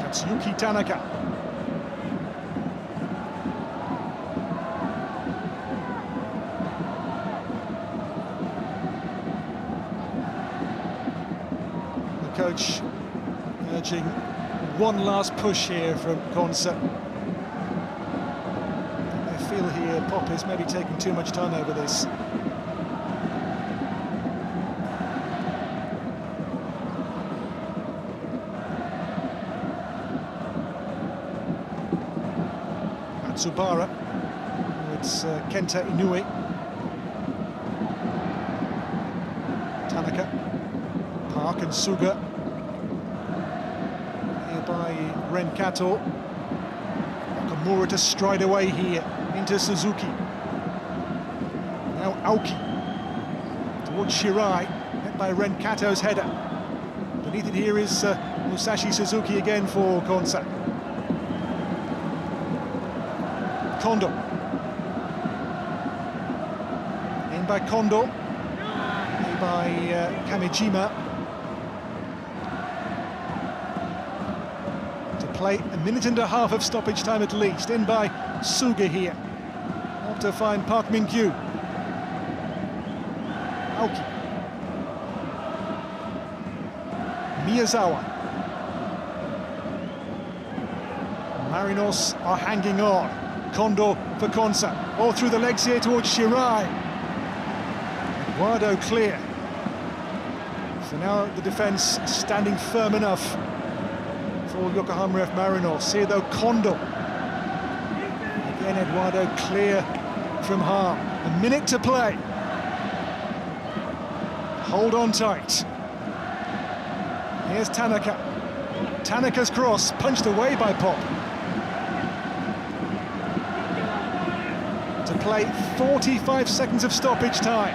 Katsuyuki Tanaka. The coach urging one last push here from Consa. I feel here Pop is maybe taking too much time over this. Matsubara, it's Kenta Inoue. Tanaka, Park and Suga. Here by Ren Kato. Nakamura to stride away here into Suzuki. Now Aoki towards Shirai, met by Ren Kato's header. Beneath it here is Musashi Suzuki again for Consa. Kondo. In by Kondo. In by Kamijima. To play a minute and a half of stoppage time at least. In by Suga here. Up to find Park Min-kyu. Aoki. Miyazawa. Marinos are hanging on. Kondo for Consa, all through the legs here towards Shirai. Eduardo clear. So now the defence standing firm enough for Yokohama F Marinos. Here though Kondo. Again Eduardo clear from harm. A minute to play. Hold on tight. Here's Tanaka. Tanaka's cross, punched away by Pop. To play 45 seconds of stoppage time.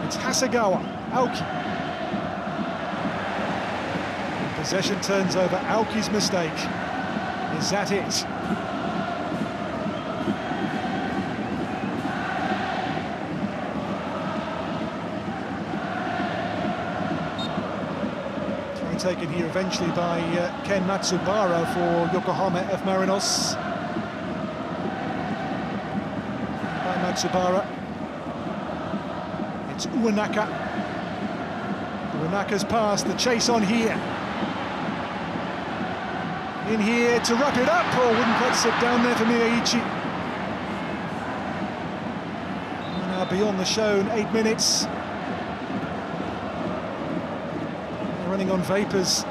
It's Hasegawa, Aoki. Possession turns over, Aoki's mistake. Is that it? Try taken here eventually by Ken Matsubara for Yokohama F Marinos. Matsubara. It's Uenaka. Uenaka's pass, the chase on here. In here to wrap it up. Oh, wouldn't quite sit down there for MEIJI. Now beyond the shown 8 minutes. They're running on vapours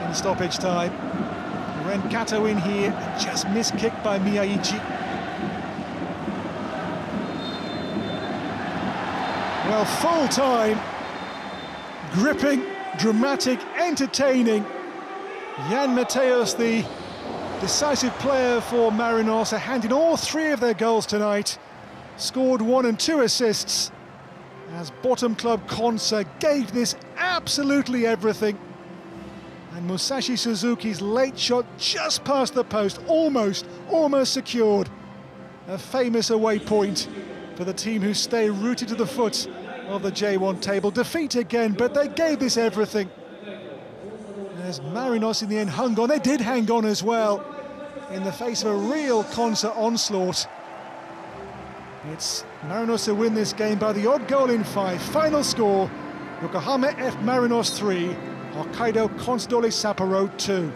in stoppage time. Ren Kato in here, just missed kick by MEIJI. Well, full time, gripping, dramatic, entertaining. Jan Mateos, the decisive player for Marinos, are handing all three of their goals tonight. Scored 1 and 2 assists as bottom club Consa gave this absolutely everything. And Musashi Suzuki's late shot just past the post, almost secured a famous away point for the team who stay rooted to the foot of the J1 table. Defeat again, but they gave this everything. As Marinos in the end hung on, they did hang on as well in the face of a real Consa onslaught. It's Marinos who win this game by the odd goal in 5. Final score, Yokohama F Marinos 3, Hokkaido Consadole Sapporo 2.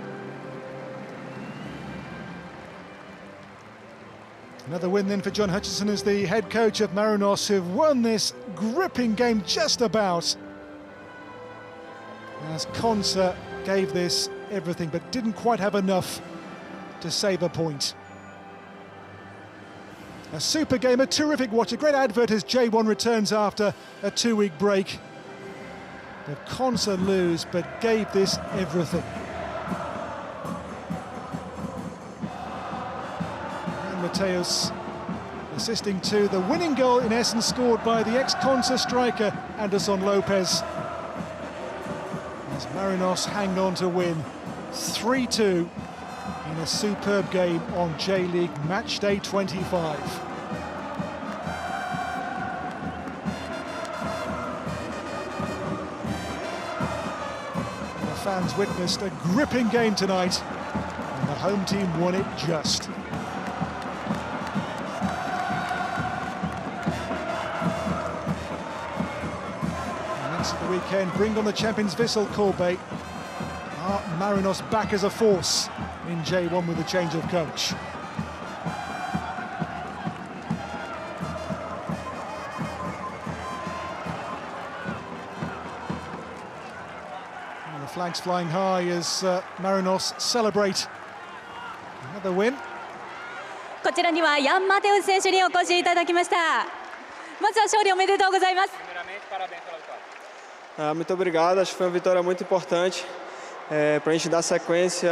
Another win then for John Hutchinson as the head coach of Marinos, who've won this gripping game just about. As Consa gave this everything, but didn't quite have enough to save a point. A super game, a terrific watch, a great advert as J1 returns after a 2-week break. The Consa lose, but gave this everything. And Mateus assisting to the winning goal, in essence scored by the ex-Consa striker Anderson Lopez. As Marinos hang on to win 3-2 in a superb game on J-League match day 25. And the fans witnessed a gripping game tonight, and the home team won it just. Next at the weekend, bring on the champions Vissel Kobe. Are Marinos back as a force in J1 with a change of coach? And the flags flying high as Marinos celebrate another win. こちらにはヤン・マテウス選手にお越しいただきました。まずは勝利おめでとうございます。 Muito obrigado, acho que foi uma vitória muito importante para a gente dar sequência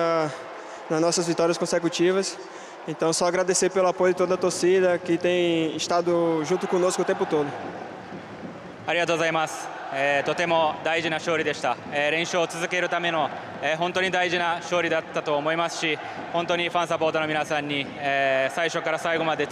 nas nossas vitórias consecutivas. Então, só agradecer pelo apoio de toda a torcida que tem estado junto conosco o tempo todo. ありがとうございます。とても大事な勝利でした。連勝を続けるための本当に大事な勝利だったと思いますし、本当にファンサポーターの皆さんに最初から最後まで